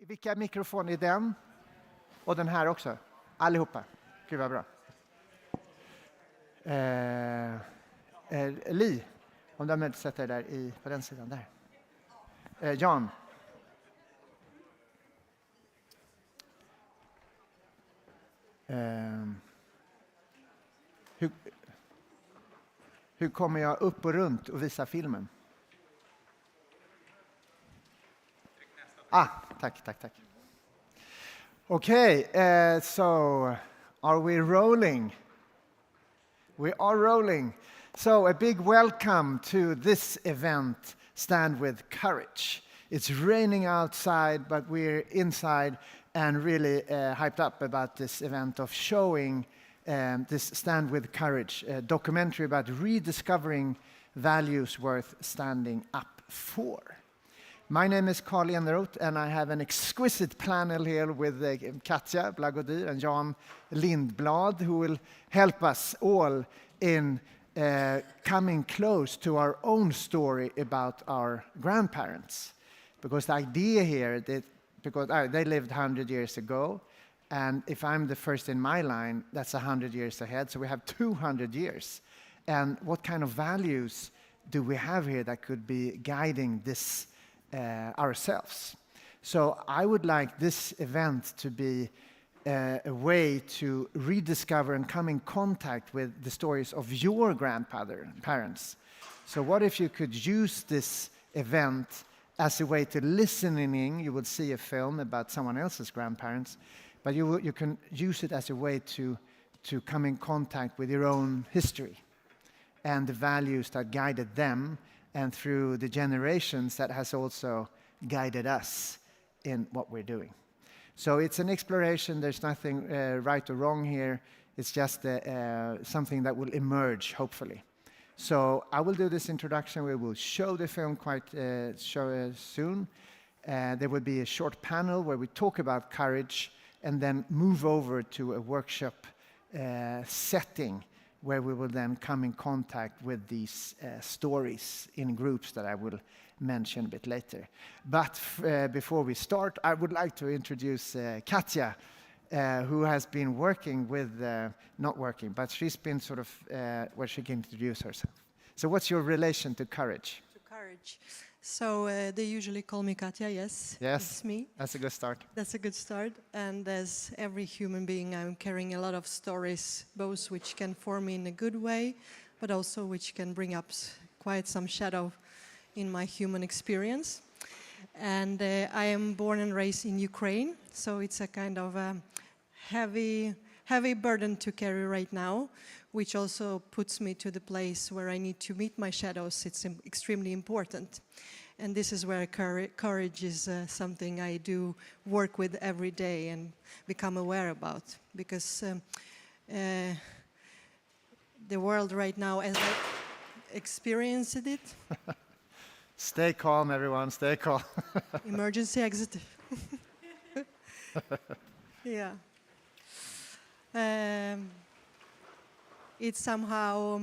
Vilka mikrofon är den? Och den här också? Allihopa. Gud vad bra. Li, om du har möjlighet att sätta dig där på den sidan där. Jan. Hur kommer jag upp och runt och visa filmen? Tack. Okay, so are we rolling? We are rolling. So a big welcome to this event, Stand with Courage. It's raining outside, but we're inside and really hyped up about this event of showing this Stand with Courage, a documentary about rediscovering values worth standing up for. My name is Carl Eneroth, and I have an exquisite panel here with Katja Blagodyr and Jan Lindblad, who will help us all in coming close to our own story about our grandparents. Because the idea here, because they lived 100 years ago, and if I'm the first in my line, that's 100 years ahead, so we have 200 years. And what kind of values do we have here that could be guiding this ourselves? So I would like this event to be a way to rediscover and come in contact with the stories of your grandparents. So what if you could use this event as a way to listening in? You would see a film about someone else's grandparents, but you can use it as a way to come in contact with your own history and the values that guided them, and through the generations that has also guided us in what we're doing. So it's an exploration. There's nothing right or wrong here. It's just something that will emerge, hopefully. So I will do this introduction. We will show the film quite soon. There will be a short panel where we talk about courage and then move over to a workshop setting where we will then come in contact with these stories in groups that I will mention a bit later. But before we start, I would like to introduce Katja, who has been working with, not working, but she's been sort of where she can introduce herself. So what's your relation to courage? To courage. So they usually call me Katja, yes. Yes, it's me. That's a good start. That's a good start. And as every human being, I'm carrying a lot of stories, both which can form me in a good way, but also which can bring up quite some shadow in my human experience. And I am born and raised in Ukraine, so it's a kind of heavy burden to carry right now, which also puts me to the place where I need to meet my shadows. It's extremely important. And this is where courage is something I do work with every day and become aware about. Because the world right now, as I experienced it... Stay calm, everyone, stay calm. Emergency exit. Yeah. It's somehow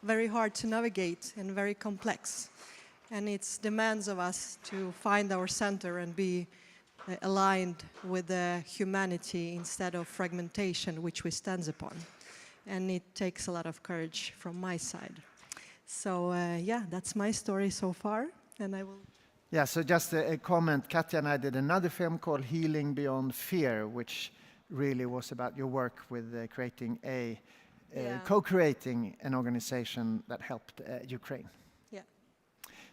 very hard to navigate and very complex. And it demands of us to find our center and be aligned with the humanity instead of fragmentation, which we stand upon. And it takes a lot of courage from my side. So yeah, that's my story so far, and I will... Yeah, so just a comment. Katja and I did another film called Healing Beyond Fear, which really was about your work with creating co-creating an organization that helped Ukraine. Yeah.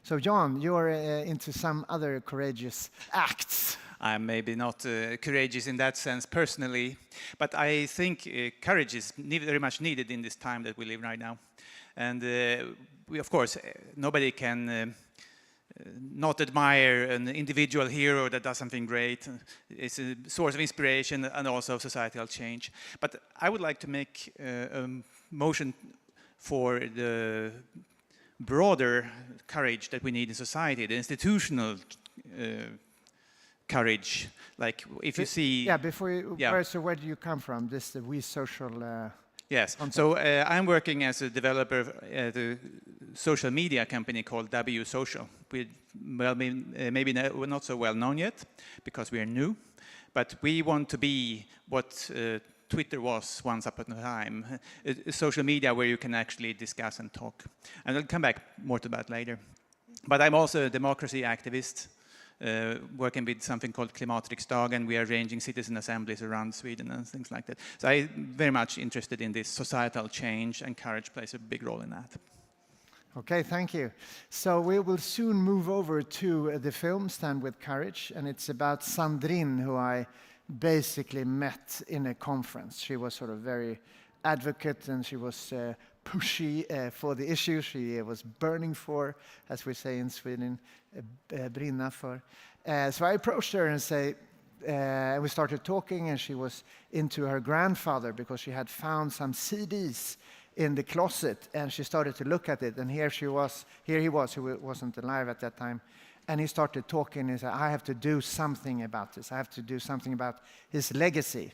So John, you're into some other courageous acts. I'm maybe not courageous in that sense personally, but I think courage is very much needed in this time that we live right now. And we, of course, nobody can not admire an individual hero that does something great. It's a source of inspiration and also societal change. But I would like to make a motion for the broader courage that we need in society, the institutional courage. Like if you see... Yeah, before you... Yeah. So where do you come from? This the We Social... Yes. So I'm working as a developer at a social media company called W Social. Maybe not so well known yet because we are new, but we want to be what Twitter was once upon a time, a social media where you can actually discuss and talk. And I'll come back more to that later. But I'm also a democracy activist, working with something called Klimatriksdagen. We are arranging citizen assemblies around Sweden and things like that. So I'm very much interested in this societal change, and courage plays a big role in that. Okay, thank you. So we will soon move over to the film Stand with Courage, and it's about Sandrine, who I basically met in a conference. She was sort of very advocate, and she was pushy for the issue she was burning for, as we say in Sweden, brinna för. So I approached her and we started talking, and she was into her grandfather because she had found some CDs in the closet, and she started to look at it, and here he was, who wasn't alive at that time, and he started talking. He said, I have to do something about this. I have to do something about his legacy.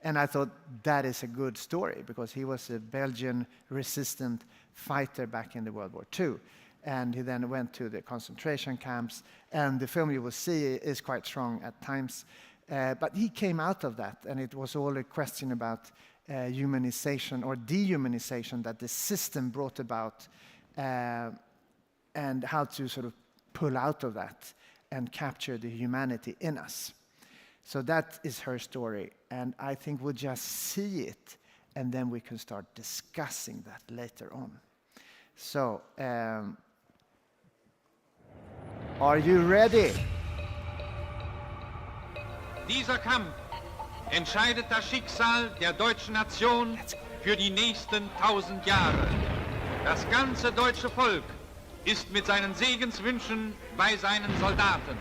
And I thought that is a good story, because he was a Belgian resistant fighter back in the World War II. And he then went to the concentration camps, and the film you will see is quite strong at times. But he came out of that, and it was all a question about humanization or dehumanization that the system brought about, and how to sort of pull out of that and capture the humanity in us. So that is her story, and I think we'll just see it, and then we can start discussing that later on. So, are you ready? Dieser Kampf entscheidet das Schicksal der deutschen Nation für die nächsten 1000 Jahre. Das ganze deutsche Volk ist mit seinen Segenswünschen bei seinen Soldaten.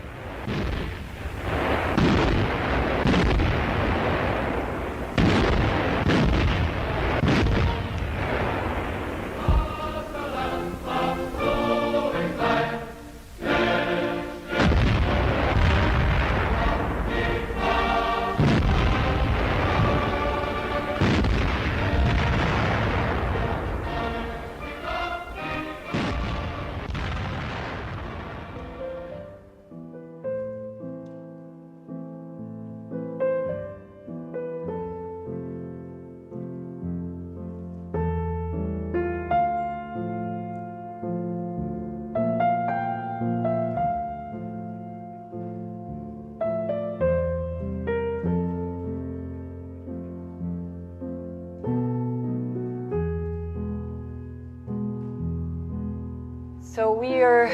So we are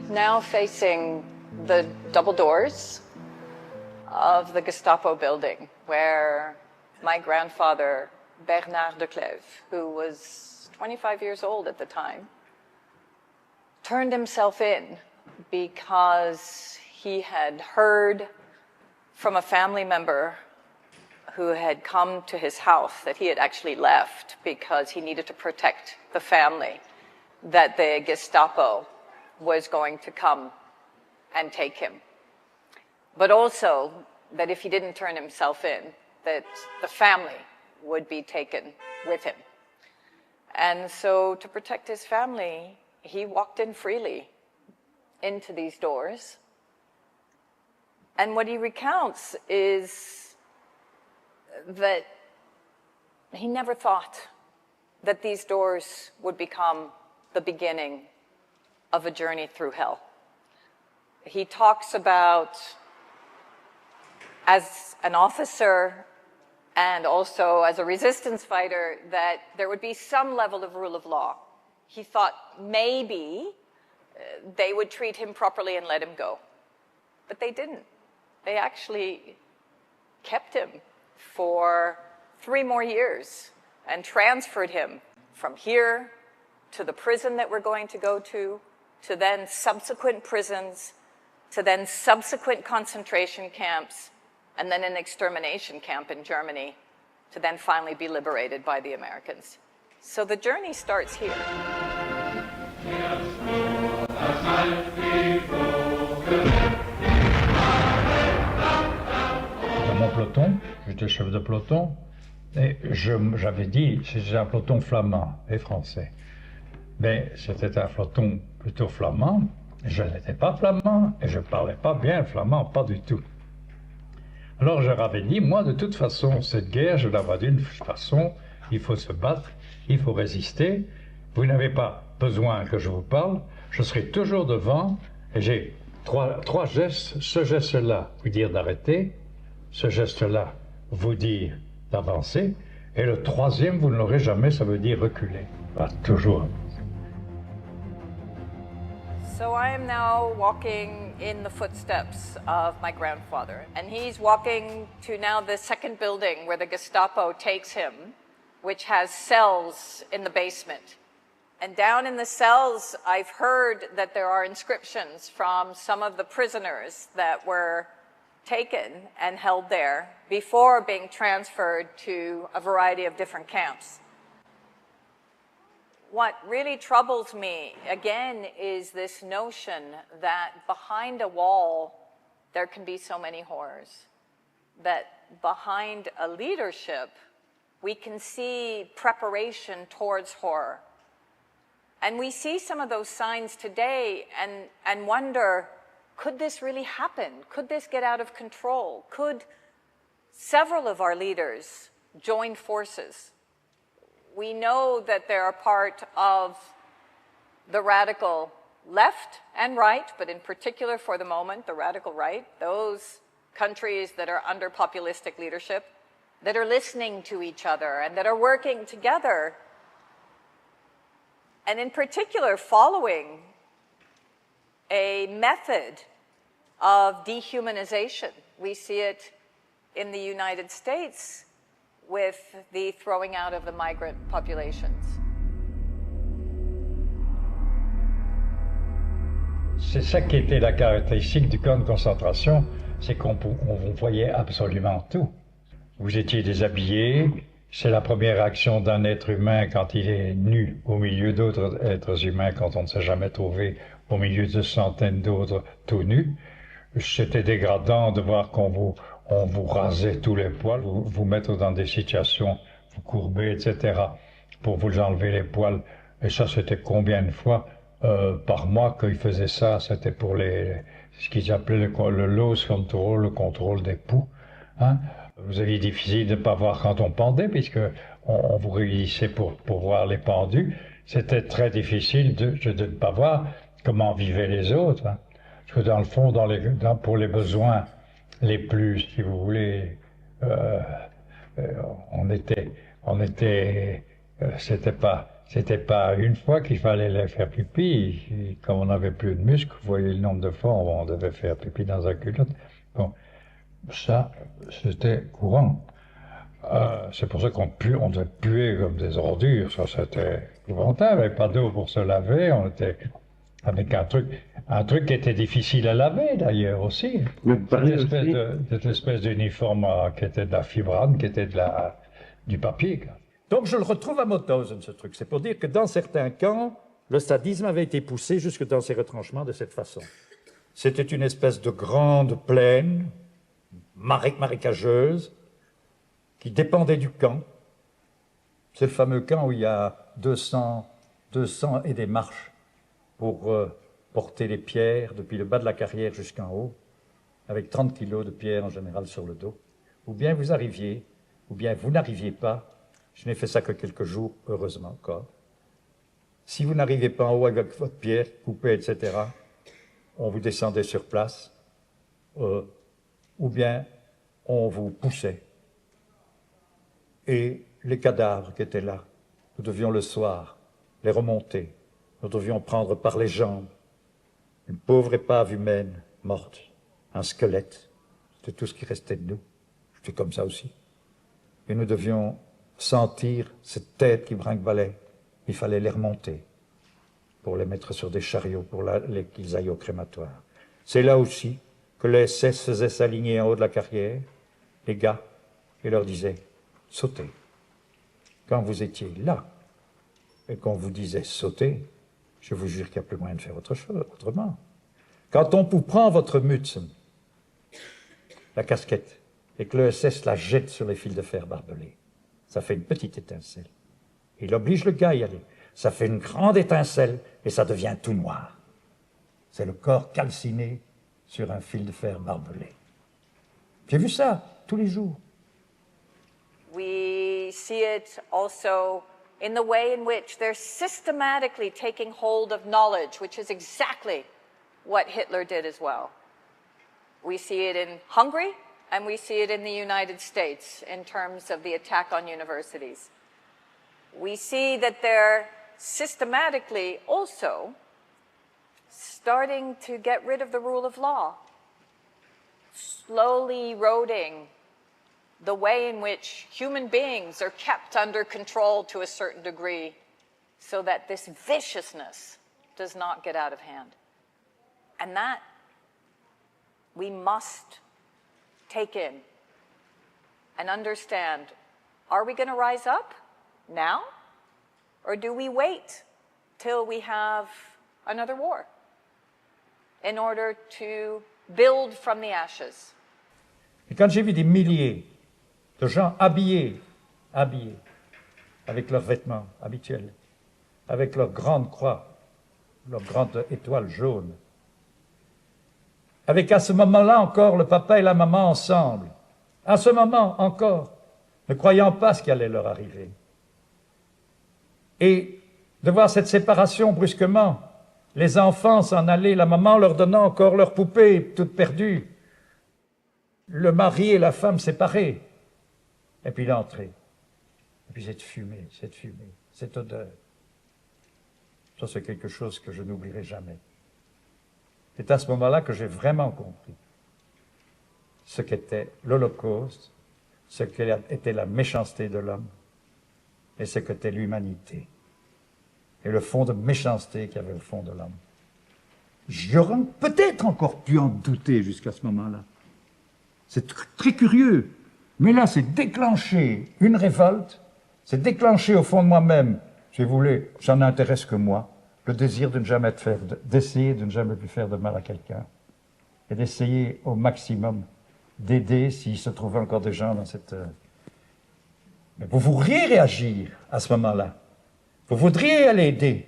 now facing the double doors of the Gestapo building, where my grandfather, Bernard de Clèves, who was 25 years old at the time, turned himself in because he had heard from a family member who had come to his house that he had actually left because he needed to protect the family, that the Gestapo was going to come and take him. But also that if he didn't turn himself in, that the family would be taken with him. And so to protect his family, he walked in freely into these doors. And what he recounts is that he never thought that these doors would become the beginning of a journey through hell. He talks about, as an officer and also as a resistance fighter, that there would be some level of rule of law. He thought maybe they would treat him properly and let him go. But they didn't. They actually kept him for 3 more years and transferred him from here to the prison that we're going to go to then subsequent prisons, to then subsequent concentration camps, and then an extermination camp in Germany, to then finally be liberated by the Americans. So the journey starts here. Dans mon peloton, j'étais chef de peloton, J'avais dit, c'était un peloton flamand et français. Mais c'était un peloton plutôt flamand. Je n'étais pas flamand et je ne parlais pas bien flamand, pas du tout. Alors je leur avais dit, moi de toute façon, cette guerre, je la vois d'une façon, il faut se battre, il faut résister. Vous n'avez pas besoin que je vous parle, je serai toujours devant et j'ai trois gestes. Ce geste-là, vous dire d'arrêter, ce geste-là, vous dire d'avancer, et le troisième, vous ne l'aurez jamais, ça veut dire reculer. Voilà, toujours. So I am now walking in the footsteps of my grandfather, and he's walking to now the second building where the Gestapo takes him, which has cells in the basement. And down in the cells, I've heard that there are inscriptions from some of the prisoners that were taken and held there before being transferred to a variety of different camps. What really troubles me, again, is this notion that behind a wall, there can be so many horrors. That behind a leadership, we can see preparation towards horror. And we see some of those signs today and wonder, could this really happen? Could this get out of control? Could several of our leaders join forces? We know that they're a part of the radical left and right, but in particular for the moment, the radical right, those countries that are under populistic leadership, that are listening to each other and that are working together, and in particular following a method of dehumanization. We see it in the United States with the throwing out of the migrant populations. C'est ça qui était la caractéristique du camp de concentration, c'est qu'on vous voyait absolument tout. Vous étiez déshabillé, c'est la première réaction d'un être humain quand il est nu au milieu d'autres êtres humains, quand on ne s'est jamais trouvé au milieu de centaines d'autres tout nus. C'était dégradant de voir on vous rasait tous les poils, vous mettre dans des situations, vous courber, etc., pour vous enlever les poils. Et ça, c'était combien de fois par mois qu'ils faisaient ça? C'était pour ce qu'ils appelaient le loose control, le contrôle des poux. Hein? Vous aviez difficile de ne pas voir quand on pendait, puisque on vous réunissait pour voir les pendus. C'était très difficile de ne pas voir comment vivaient les autres. Hein? Parce que dans le fond, pour les besoins les plus, si vous voulez, c'était pas une fois qu'il fallait les faire pipi. Comme on n'avait plus de muscles, vous voyez le nombre de fois où on devait faire pipi dans un culotte. Bon, ça, c'était courant. C'est pour ça qu'on devait puer comme des ordures. Ça, c'était épouvantable. Il n'y avait pas d'eau pour se laver. On était avec un truc qui était difficile à laver d'ailleurs aussi. Cette espèce d'uniforme qui était de la fibrane, qui était du papier. Quoi. Donc je le retrouve à Mauthausen, ce truc. C'est pour dire que dans certains camps, le sadisme avait été poussé jusque dans ses retranchements de cette façon. C'était une espèce de grande plaine, marécageuse, qui dépendait du camp. C'est le fameux camp où il y a 200 et des marches pour porter les pierres depuis le bas de la carrière jusqu'en haut, avec 30 kilos de pierres en général sur le dos. Ou bien vous arriviez, ou bien vous n'arriviez pas. Je n'ai fait ça que quelques jours, heureusement encore. Si vous n'arrivez pas en haut avec votre pierre coupée, etc., on vous descendait sur place, ou bien on vous poussait. Et les cadavres qui étaient là, nous devions le soir les remonter. Nous devions prendre par les jambes une pauvre épave humaine morte, un squelette. C'était tout ce qui restait de nous. J'étais comme ça aussi. Et nous devions sentir cette tête qui brinque-ballait. Il fallait les remonter pour les mettre sur des chariots, pour qu'ils aillent au crématoire. C'est là aussi que le SS faisait s'aligner en haut de la carrière, les gars, et leur disait « sautez ». Quand vous étiez là, et qu'on vous disait « sautez », je vous jure qu'il n'y a plus moyen de faire autrement. Quand on vous prend votre Mützen, la casquette, et que le SS la jette sur les fils de fer barbelés, ça fait une petite étincelle. Il oblige le gars à y aller. Ça fait une grande étincelle et ça devient tout noir. C'est le corps calciné sur un fil de fer barbelé. J'ai vu ça tous les jours. We see it also in the way in which they're systematically taking hold of knowledge, which is exactly what Hitler did as well. We see it in Hungary, and we see it in the United States in terms of the attack on universities. We see that they're systematically also starting to get rid of the rule of law, slowly eroding the way in which human beings are kept under control to a certain degree so that this viciousness does not get out of hand. And that we must take in and understand, are we going to rise up now? Or do we wait till we have another war in order to build from the ashes? Et quand j'ai vu des milliers de gens habillés, avec leurs vêtements habituels, avec leur grande croix, leur grande étoile jaune, avec à ce moment-là encore le papa et la maman ensemble, à ce moment encore, ne croyant pas ce qui allait leur arriver. Et de voir cette séparation brusquement, les enfants s'en aller, la maman leur donnant encore leur poupée toute perdue, le mari et la femme séparés, et puis l'entrée, et puis cette fumée, cette odeur. Ça, c'est quelque chose que je n'oublierai jamais. C'est à ce moment-là que j'ai vraiment compris ce qu'était l'Holocauste, ce qu'était la méchanceté de l'homme et ce qu'était l'humanité. Et le fond de méchanceté qu'il y avait au fond de l'homme. J'aurais peut-être encore pu en douter jusqu'à ce moment-là. C'est très curieux. Mais là, c'est déclenché une révolte, c'est déclenché au fond de moi-même, si vous voulez, ça n'intéresse que moi, le désir de ne jamais d'essayer de ne jamais plus faire de mal à quelqu'un, et d'essayer au maximum d'aider s'il se trouvait encore des gens dans cette... Mais vous voudriez réagir à ce moment-là, vous voudriez aller aider,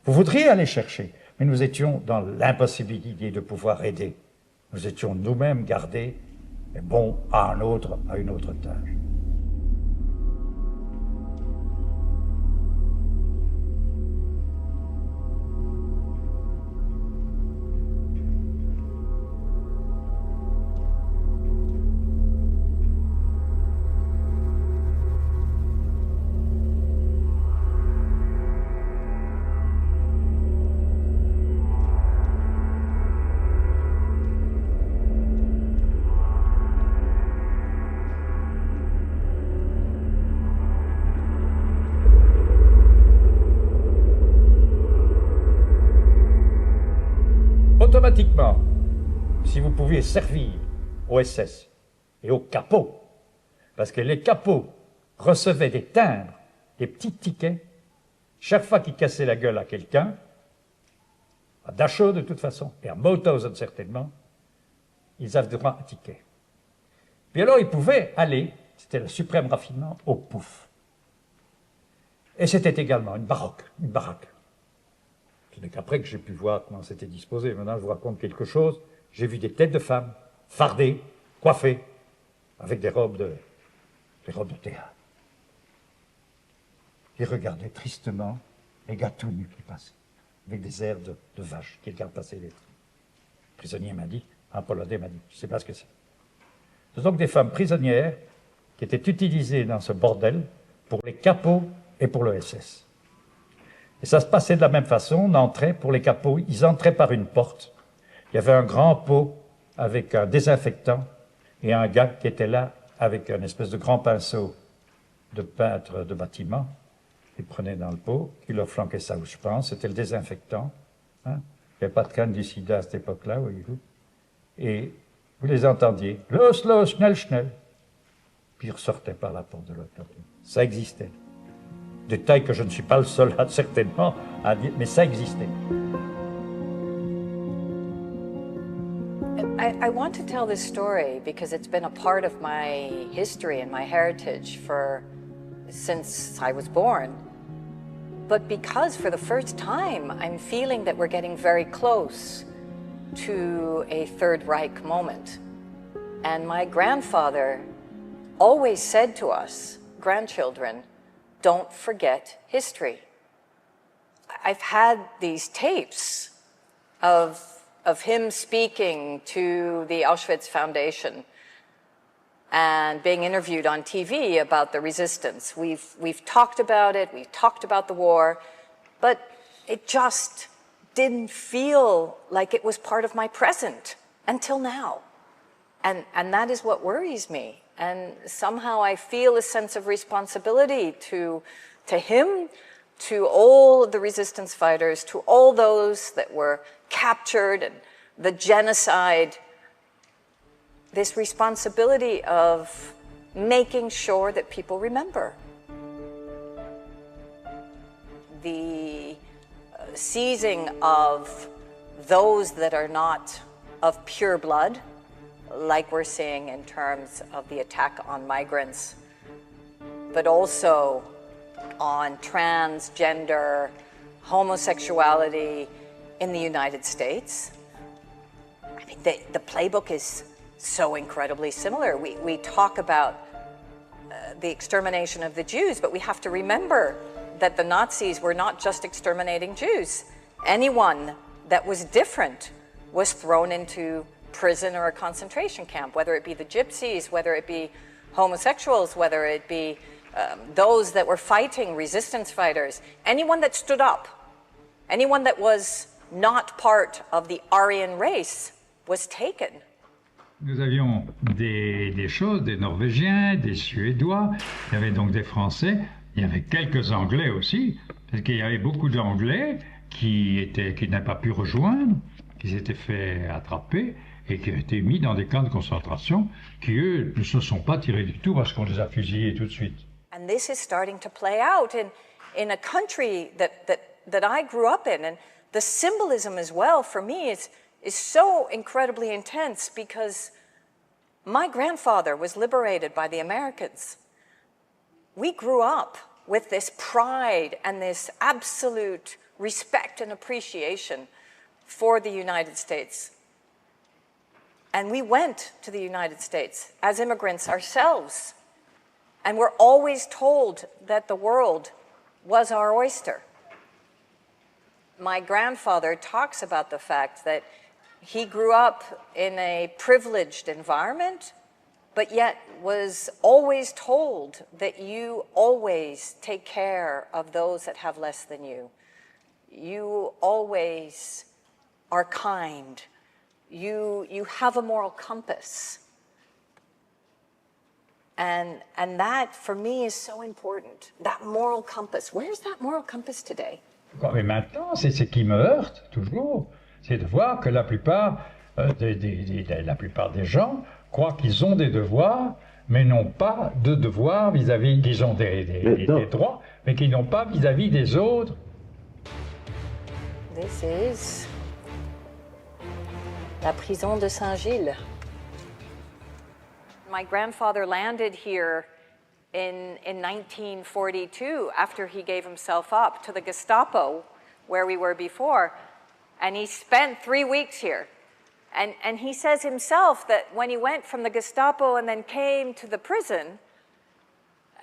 vous voudriez aller chercher, mais nous étions dans l'impossibilité de pouvoir aider. Nous étions nous-mêmes gardés, mais bon, à une autre tâche. Automatiquement, si vous pouviez servir au SS et aux capots, parce que les capots recevaient des timbres, des petits tickets, chaque fois qu'ils cassaient la gueule à quelqu'un, à Dachau de toute façon, et à Mauthausen certainement, ils avaient droit à ticket. Puis alors ils pouvaient aller, c'était le suprême raffinement, au pouf. Et c'était également une baraque. Ce n'est qu'après que j'ai pu voir comment c'était disposé. Maintenant, je vous raconte quelque chose. J'ai vu des têtes de femmes, fardées, coiffées, avec des robes de théâtre. Ils regardaient tristement les gars tout nus qui passaient, avec des airs de vaches qui regardent passer les trains. Le prisonnier m'a dit, un polonais m'a dit, je ne sais pas ce que c'est. Ce sont donc des femmes prisonnières qui étaient utilisées dans ce bordel pour les capots et pour le SS. Et ça se passait de la même façon, on entrait pour les capots, ils entraient par une porte. Il y avait un grand pot avec un désinfectant et un gars qui était là avec un espèce de grand pinceau de peintre de bâtiment. Ils prenaient dans le pot, qui leur flanquait ça où je pense, c'était le désinfectant. Hein? Il n'y avait pas de canne du sida à cette époque-là, voyez-vous. Et vous les entendiez, los, los, schnell, schnell. Puis ils ressortaient par la porte de l'autre côté. Ça existait. Détail que je ne suis pas le seul, certainement, à dire, mais ça existait. I want to tell this story because it's been a part of my history and my heritage for since I was born. But because for the first time, I'm feeling that we're getting very close to a Third Reich moment. And my grandfather always said to us, grandchildren, don't forget history. I've had these tapes of him speaking to the Auschwitz Foundation and being interviewed on TV about the resistance. We've talked about it, we've talked about the war, but it just didn't feel like it was part of my present until now. And that is what worries me. And somehow I feel a sense of responsibility to him, to all the resistance fighters, to all those that were captured and the genocide, this responsibility of making sure that people remember. The seizing of those that are not of pure blood, like we're seeing in terms of the attack on migrants, but also on transgender, homosexuality in the United States. I mean, the playbook is so incredibly similar. We talk about the extermination of the Jews, but we have to remember that the Nazis were not just exterminating Jews. Anyone that was different was thrown into prison or a concentration camp, whether it be the gypsies, whether it be homosexuals, whether it be those that were fighting, resistance fighters. Anyone that stood up, anyone that was not part of the Aryan race was taken. Nous avions des choses, des Norvégiens, des Suédois, il y avait donc des Français, il y avait quelques Anglais aussi, parce qu'il y avait beaucoup d'Anglais qui n'avaient pas pu rejoindre, qui s'étaient fait attraper et qui ont été mis dans des camps de concentration qui, eux, ne se sont pas tirés du tout parce qu'on les a fusillés tout de suite. And this is starting to play out in a country that I grew up in. And the symbolism as well, for me, is so incredibly intense because my grandfather was liberated by the Americans. We grew up with this pride and this absolute respect and appreciation for the United States. And we went to the United States as immigrants ourselves. And we're always told that the world was our oyster. My grandfather talks about the fact that he grew up in a privileged environment, but yet was always told that you always take care of those that have less than you. You always are kind. You have a moral compass. And that, for me, is so important. That moral compass. Where's that moral compass today? Mais maintenant, c'est ce qui me heurte toujours, c'est de voir que la plupart des gens croient qu'ils ont des devoirs, mais n'ont pas de devoirs vis-à-vis, qu'ils ont des droits, mais qu'ils n'ont pas vis-à-vis des autres. This is la prison de Saint-Gilles. My grandfather landed here in 1942 after he gave himself up to the Gestapo, where we were before, and he spent 3 weeks here. And he says himself that when he went from the Gestapo and then came to the prison,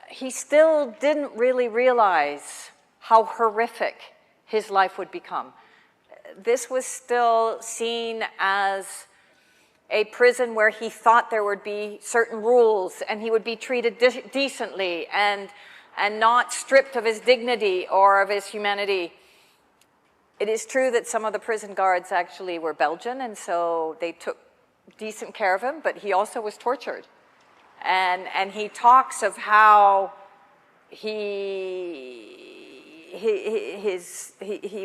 he still didn't really realize how horrific his life would become. This was still seen as a prison where he thought there would be certain rules and he would be treated decently and not stripped of his dignity or of his humanity. It is true that some of the prison guards actually were Belgian, and so they took decent care of him, but he also was tortured. And he talks of how he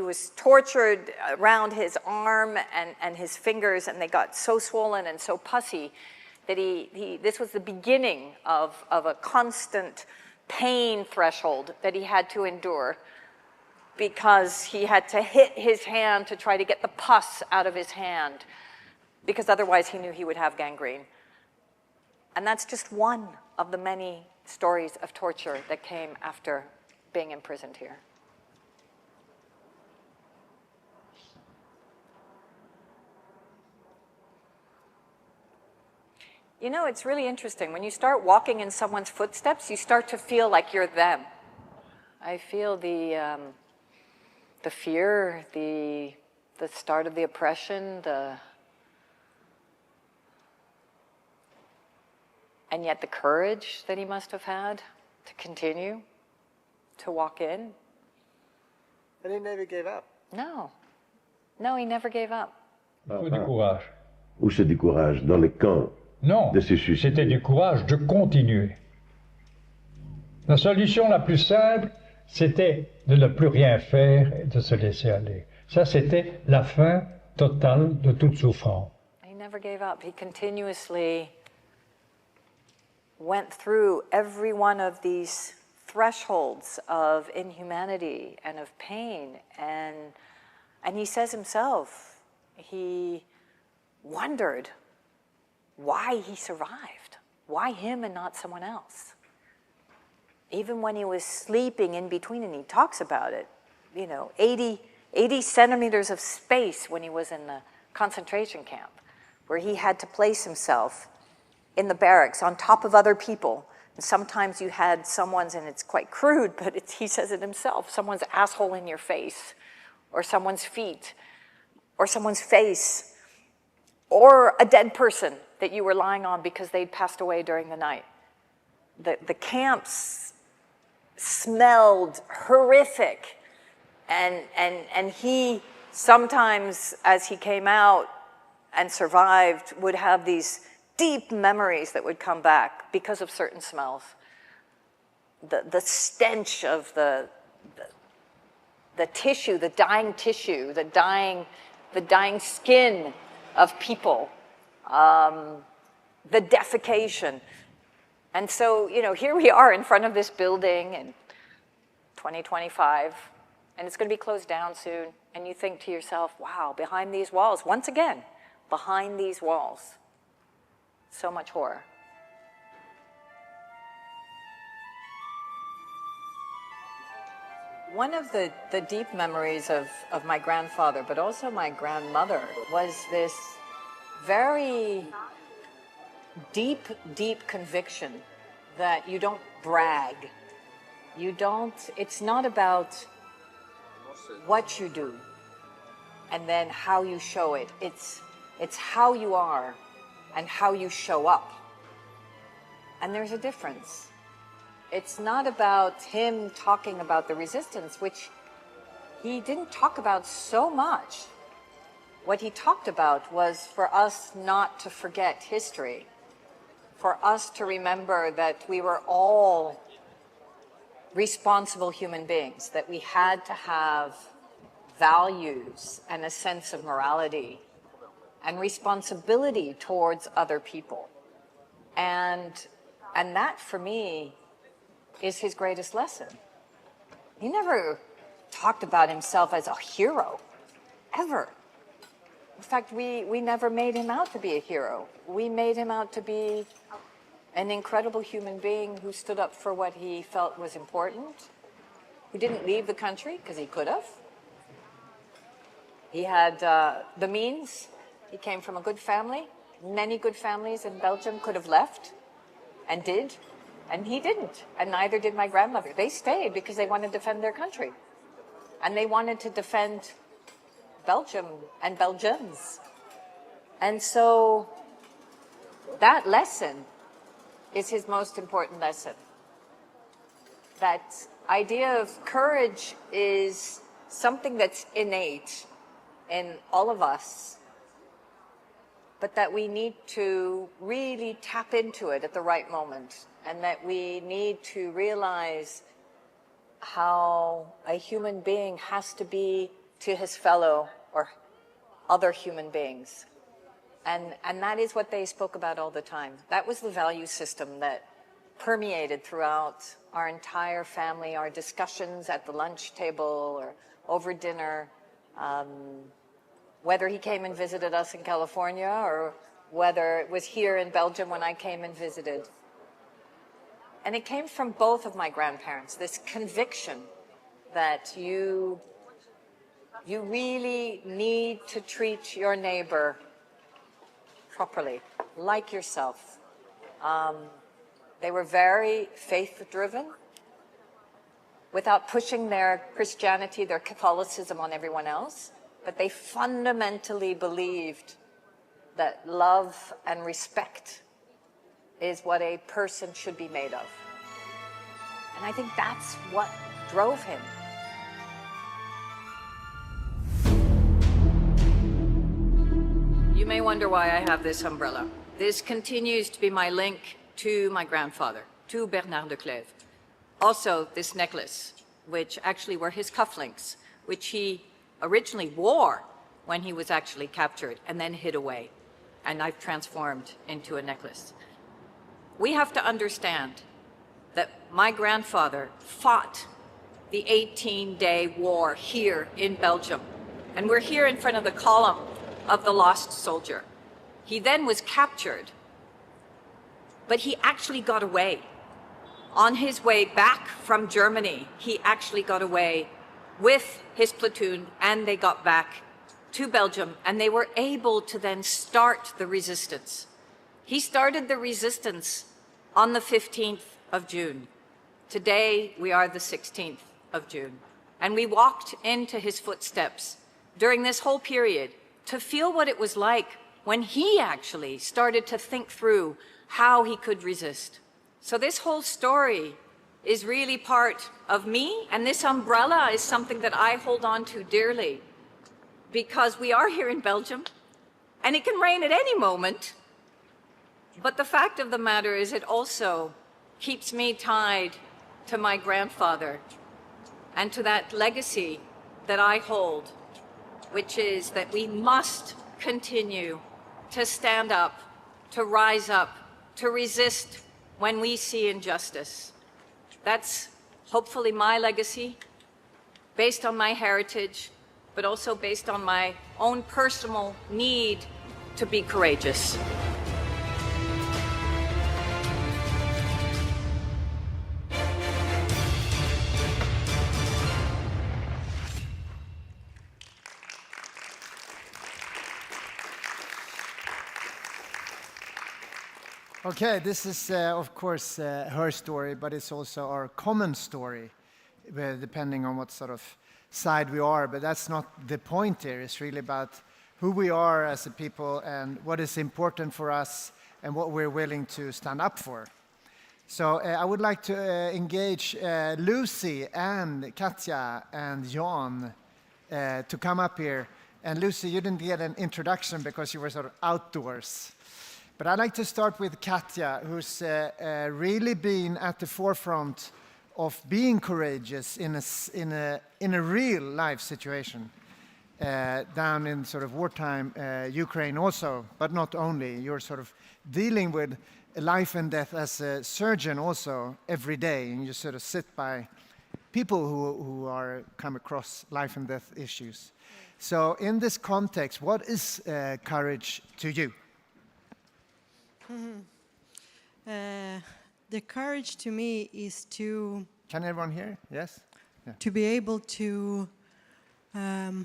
was tortured around his arm and his fingers, and they got so swollen and so pussy that this was the beginning of a constant pain threshold that he had to endure, because he had to hit his hand to try to get the pus out of his hand, because otherwise he knew he would have gangrene. And that's just one of the many stories of torture that came after being imprisoned here. You know, it's really interesting. When you start walking in someone's footsteps, you start to feel like you're them. I feel the fear, the start of the oppression, and yet the courage that he must have had to continue to walk in. And he never gave up. No. No, he never gave up. Faut du courage. Où c'est du courage? Dans les camps Non, de ces suicides. c'était du courage de continuer. La solution la plus simple, c'était de ne plus rien faire et de se laisser aller. Ça, c'était la fin totale de toute souffrance. He never gave up. He continuously went through every one of these thresholds of inhumanity and of pain. And he says himself, he wondered why he survived. Why him and not someone else? Even when he was sleeping in between, and he talks about it, 80 centimeters of space when he was in the concentration camp, where he had to place himself in the barracks on top of other people. And sometimes you had someone's, and it's quite crude, but he says it himself, someone's asshole in your face, or someone's feet, or someone's face, or a dead person that you were lying on because they'd passed away during the night. The camps smelled horrific, and he sometimes, as he came out and survived, would have these deep memories that would come back because of certain smells. The stench of the tissue, the dying tissue, the dying skin of people, the defecation. And so, here we are in front of this building in 2025, and it's going to be closed down soon. And you think to yourself, wow, behind these walls, once again, behind these walls, so much horror. One of the deep memories of my grandfather, but also my grandmother, was this very deep conviction that you don't brag. It's not about what you do and then how you show it. It's how you are and how you show up. And there's a difference. It's not about him talking about the resistance, which he didn't talk about so much. What he talked about was for us not to forget history, for us to remember that we were all responsible human beings, that we had to have values and a sense of morality and responsibility towards other people. And that, for me, is his greatest lesson. He never talked about himself as a hero, ever. In fact, we never made him out to be a hero. We made him out to be an incredible human being who stood up for what he felt was important, who didn't leave the country because he could have. He had the means. He came from a good family. Many good families in Belgium could have left and did, and he didn't, and neither did my grandmother. They stayed because they wanted to defend their country, and they wanted to defend Belgium and Belgians. And so that lesson is his most important lesson. That idea of courage is something that's innate in all of us, but that we need to really tap into it at the right moment, and that we need to realize how a human being has to be to his fellow or other human beings. And that is what they spoke about all the time. That was the value system that permeated throughout our entire family, our discussions at the lunch table or over dinner, whether he came and visited us in California or whether it was here in Belgium when I came and visited. And it came from both of my grandparents, this conviction that you really need to treat your neighbor properly, like yourself. They were very faith-driven, without pushing their Christianity, their Catholicism on everyone else, but they fundamentally believed that love and respect is what a person should be made of. And I think that's what drove him. You may wonder why I have this umbrella. This continues to be my link to my grandfather, to Bernard de Clèves. Also, this necklace, which actually were his cufflinks, which he originally wore when he was actually captured and then hid away. And I've transformed into a necklace. We have to understand that my grandfather fought the 18-day war here in Belgium. And we're here in front of the column of the lost soldier. He then was captured, but he actually got away. On his way back from Germany, he actually got away with his platoon, and they got back to Belgium, and they were able to then start the resistance. He started the resistance on the 15th of June. Today, we are the 16th of June. And we walked into his footsteps during this whole period to feel what it was like when he actually started to think through how he could resist. So this whole story is really part of me, and this umbrella is something that I hold on to dearly, because we are here in Belgium, and it can rain at any moment. But the fact of the matter is it also keeps me tied to my grandfather and to that legacy that I hold, which is that we must continue to stand up, to rise up, to resist when we see injustice. That's hopefully my legacy, based on my heritage, but also based on my own personal need to be courageous. Okay, this is, of course, her story, but it's also our common story, depending on what sort of side we are. But that's not the point here. It's really about who we are as a people and what is important for us and what we're willing to stand up for. So I would like to engage Lucy and Katja and Jan to come up here. And Lucy, you didn't get an introduction because you were sort of outdoors. But I'd like to start with Katja, who's really been at the forefront of being courageous in a real life situation down in sort of wartime Ukraine also, but not only. You're sort of dealing with life and death as a surgeon also every day, and you sort of sit by people who are come across life and death issues. So in this context, what is courage to you? The courage to me is to... Can everyone hear? Yes? Yeah. To be able to... there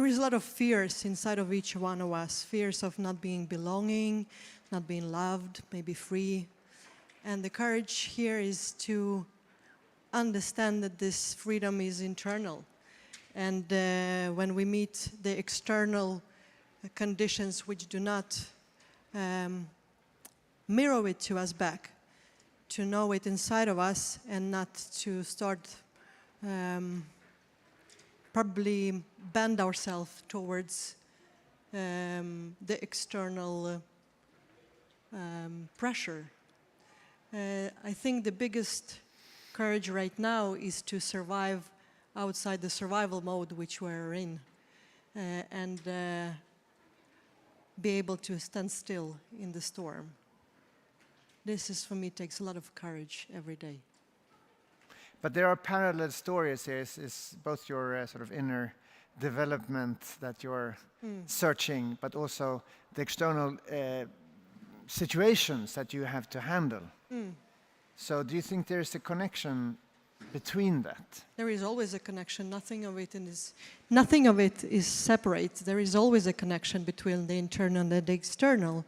is a lot of fears inside of each one of us. Fears of not being belonging, not being loved, maybe free. And the courage here is to understand that this freedom is internal. And when we meet the external conditions which do not mirror it to us back, to know it inside of us and not to start probably bend ourselves towards the external pressure. I think the biggest courage right now is to survive outside the survival mode which we're in, and be able to stand still in the storm. This is, for me, takes a lot of courage every day. But there are parallel stories here. It's both your sort of inner development that you're searching, but also the external situations that you have to handle. So do you think there's a connection between that? There is always a connection. Nothing of it is separate. There is always a connection between the internal and the external.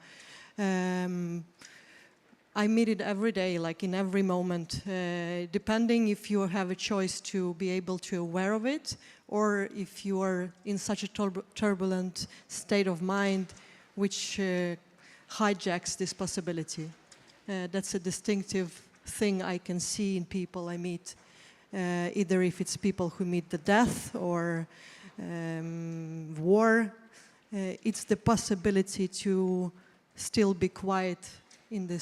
I meet it every day, like in every moment, depending if you have a choice to be able to aware of it, or if you are in such a turbulent state of mind which hijacks this possibility. That's a distinctive thing I can see in people I meet, either if it's people who meet the death or war. It's the possibility to still be quiet in the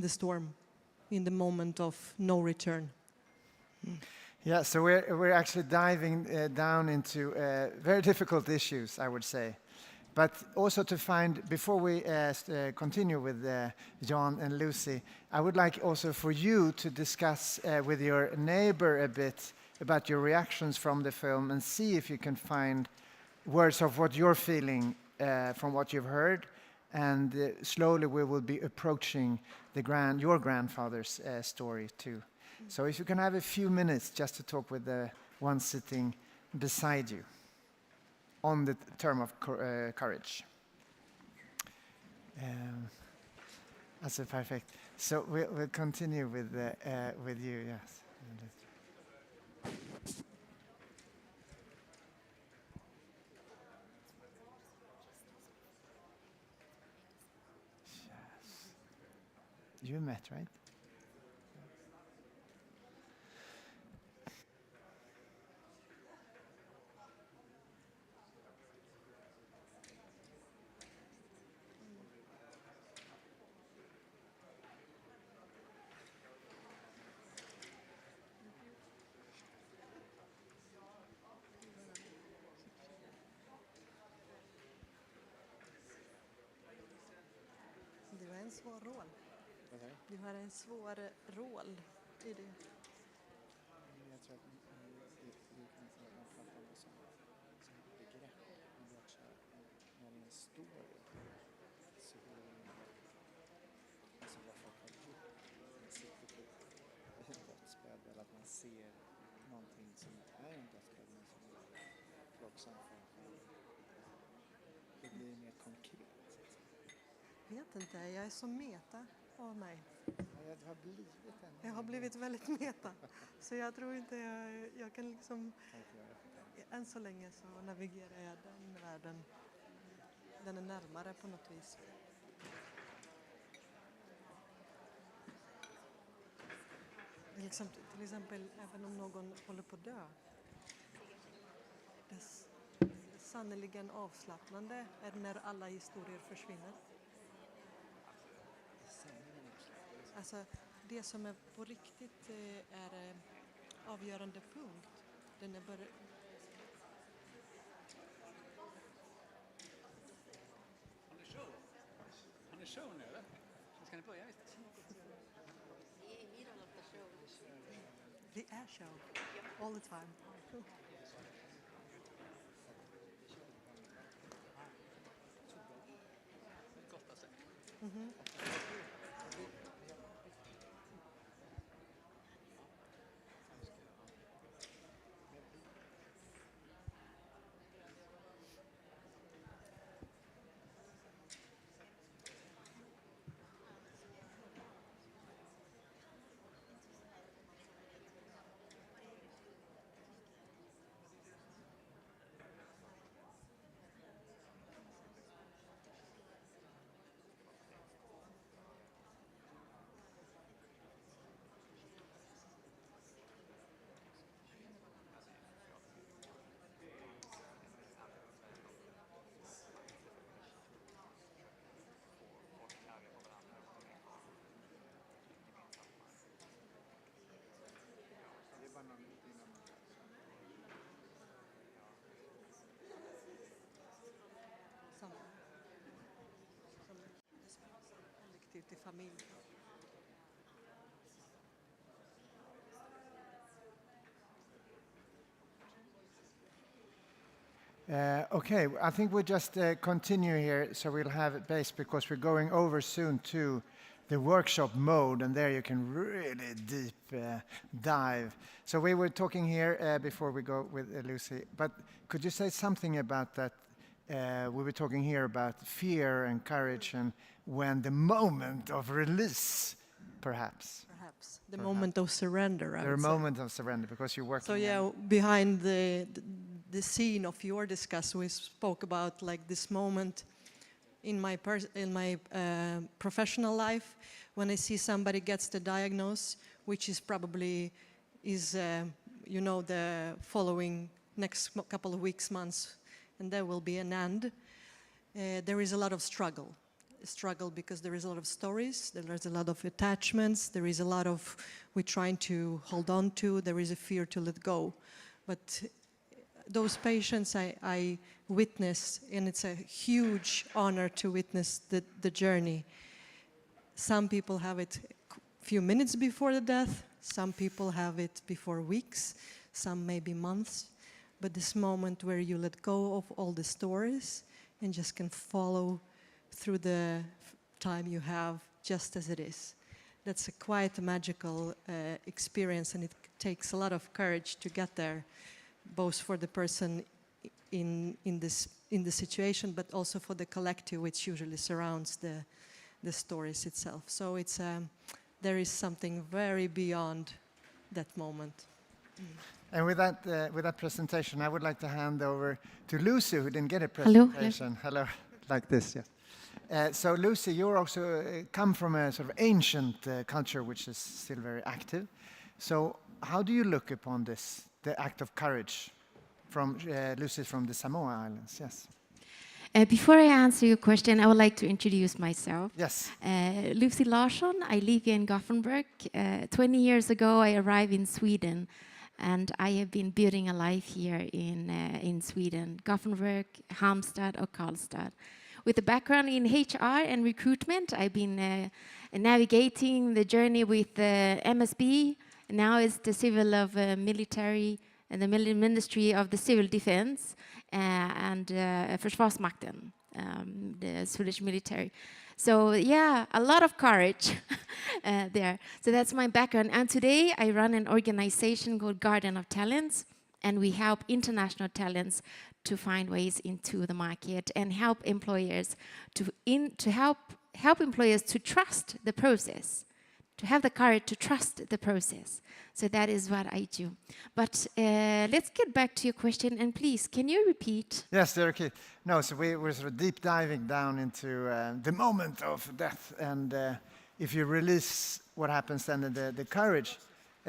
storm, in the moment of no return. Yeah, so we're actually diving down into very difficult issues, I would say. But also to find, before we continue with John and Lucy, I would like also for you to discuss with your neighbor a bit about your reactions from the film and see if you can find words of what you're feeling from what you've heard. And slowly we will be approaching your grandfather's story too. So if you can have a few minutes just to talk with the one sitting beside you on the term of courage. That's perfect. So we'll continue with you, yes. You met, right? Du har en svår roll. Du har en svår roll i det. Jag tror att du kan säga att man pratar om det som begrepp, men det är också när det är en story så går det alltså vad folk har gjort. Man sitter på ett dödsbädd eller att man ser någonting som är en dödsbädd men som är plågsam för en. Det blir mer konkret. Vet inte, jag är så meta av mig. Ja, du har blivit en. Jag har blivit väldigt meta. Så jag tror inte jag kan liksom... Än så länge så navigerar jag den världen. Den är närmare på något vis. Liksom, till exempel, även om någon håller på att dö. Det sannoliken avslappnande är när alla historier försvinner. Alltså, det som är på riktigt är avgörande punkt. Den är bara... Har ni show nu eller? Ska ni börja visst? The air show, all the time. Kollektivt i familj. Okay, I think we'll just continue here so we'll have base because we're going over soon to the workshop mode, and there you can really deep dive. So we were talking here before we go with Lucy, but could you say something about that? We were talking here about fear and courage, and when the moment of release, perhaps. Perhaps the moment of surrender. The moment of surrender, because you're working. So yeah, behind the scene of your discussion, we spoke about like this moment in my professional life when I see somebody gets the diagnosis, which is probably the following next couple of weeks, months, and there will be an end. There is a lot of struggle because there is a lot of stories, there is a lot of attachments, there is a lot of we're trying to hold on to, there is a fear to let go. But those patients I witness, and it's a huge honor to witness the journey. Some people have it a few minutes before the death, some people have it before weeks, some maybe months. But this moment where you let go of all the stories and just can follow through the time you have just as it is. That's a quite magical experience, and it takes a lot of courage to get there, both for the person in the situation, but also for the collective which usually surrounds the stories itself. So it's there is something very beyond that moment. And with that presentation, I would like to hand over to Lucy, who didn't get a presentation. Hello. Like this, yes. So Lucy, you also come from a sort of ancient culture which is still very active. So how do you look upon this, the act of courage? From Lucy from the Samoa Islands, yes. Before I answer your question, I would like to introduce myself. Yes. Lucy Larsson, I live here in Gothenburg. 20 years ago, I arrived in Sweden, and I have been building a life here in Sweden, Gothenburg, Halmstad, or Karlstad. With a background in HR and recruitment, I've been navigating the journey with MSB. Now it's the Civil of Military and the Ministry of the Civil Defense and Försvarsmakten, the Swedish military. So yeah, a lot of courage there. So that's my background. And today I run an organization called Garden of Talents, and we help international talents to find ways into the market and help employers to help employers to trust the process, to have the courage to trust the process. So that is what I do. But let's get back to your question, and please, can you repeat? Yes, they're okay. No, so we're sort of deep diving down into the moment of death, and if you release what happens, then the courage,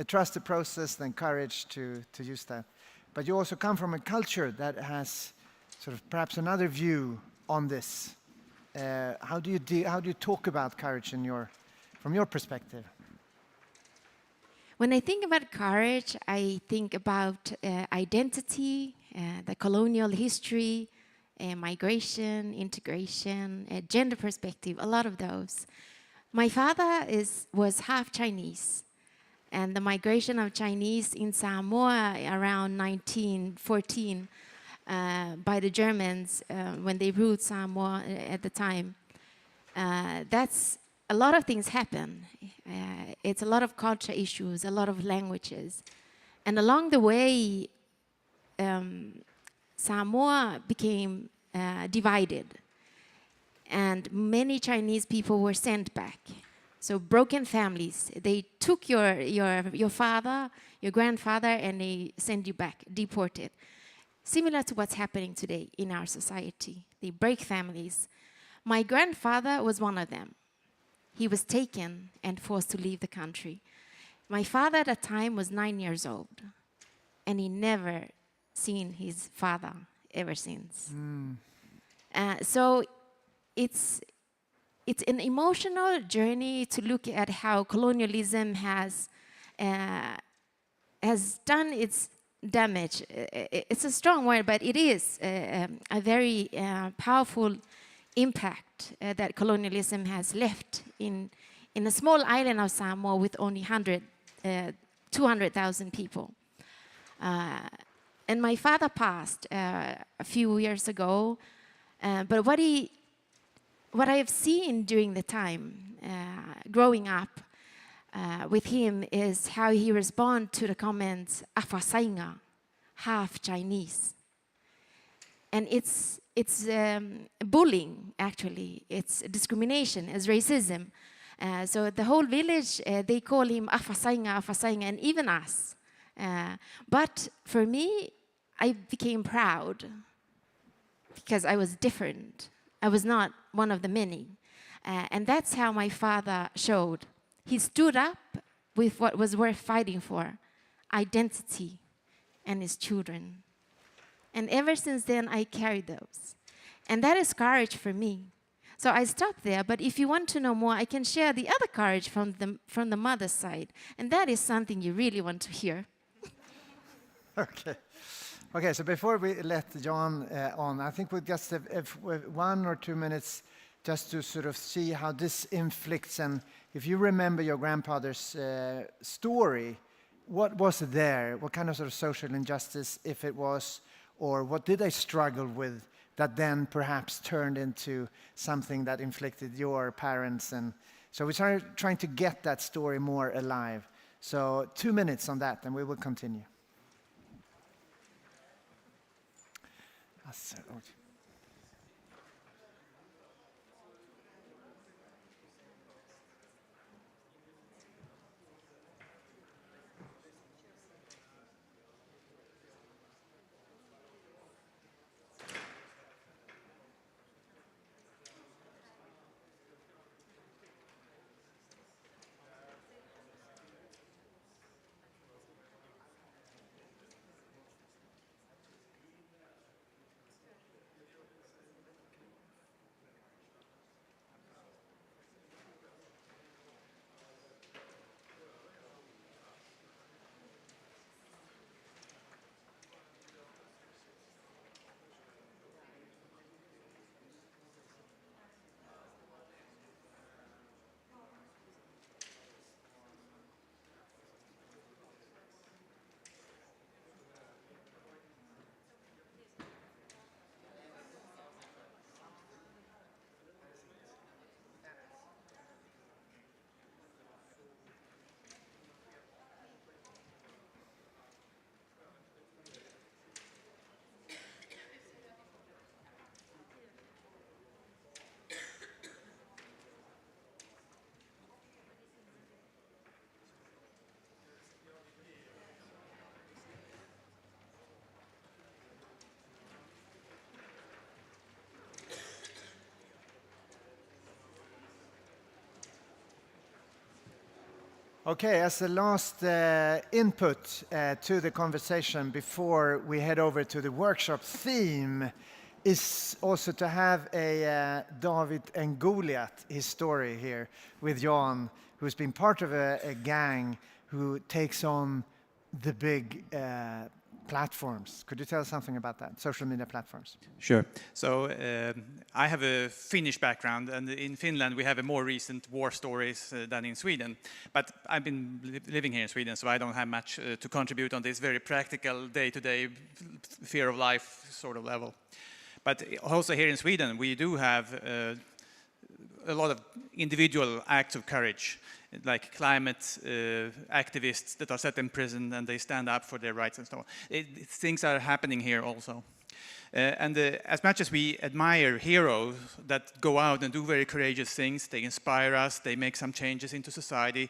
trust the process, then courage to use that. But you also come from a culture that has sort of perhaps another view on this. How do you talk about courage from your perspective? When I think about courage, I think about identity, the colonial history, migration, integration, gender perspective, a lot of those. My father was half Chinese, and the migration of Chinese in Samoa around 1914 by the Germans when they ruled Samoa at the time. That's a lot of things happen. It's a lot of culture issues, a lot of languages. And along the way, Samoa became divided. And many Chinese people were sent back. So broken families, they took your father, your grandfather, and they send you back, deported. Similar to what's happening today in our society. They break families. My grandfather was one of them. He was taken and forced to leave the country. My father at that time was 9 years old, and he never seen his father ever since. So it's an emotional journey to look at how colonialism has done its damage. It's a strong word, but it is a very powerful impact that colonialism has left in a small island of Samoa with only 200,000 people. And my father passed a few years ago, but what I have seen during the time, growing up with him is how he responds to the comments "afasainga," half Chinese, and it's bullying. Actually, it's discrimination, it's racism. So the whole village they call him "afasainga, afasainga," and even us. But for me, I became proud because I was different. I was not one of the many. And that's how my father showed. He stood up with what was worth fighting for, identity and his children. And ever since then, I carried those. And that is courage for me. So I stopped there, but if you want to know more, I can share the other courage from the mother's side. And that is something you really want to hear. Okay. Okay, so before we let John on, I think we'll just have 1 or 2 minutes just to sort of see how this inflicts, and if you remember your grandfather's story, what was there? What kind of sort of social injustice, if it was, or what did they struggle with that then perhaps turned into something that inflicted your parents? And so we started trying to get that story more alive. So 2 minutes on that, and we will continue. Okay, as the last input to the conversation before we head over to the workshop, theme is also to have a David and Goliath story here with Jan, who's been part of a gang who takes on the big platforms. Could you tell us something about that, social media platforms? Sure. So I have a Finnish background, and in Finland we have a more recent war stories than in Sweden. But I've been living here in Sweden, so I don't have much to contribute on this very practical, day-to-day fear of life sort of level. But also here in Sweden, we do have a lot of individual acts of courage, like climate activists that are set in prison and they stand up for their rights and so on. Things are happening here also. As much as we admire heroes that go out and do very courageous things, they inspire us, they make some changes into society.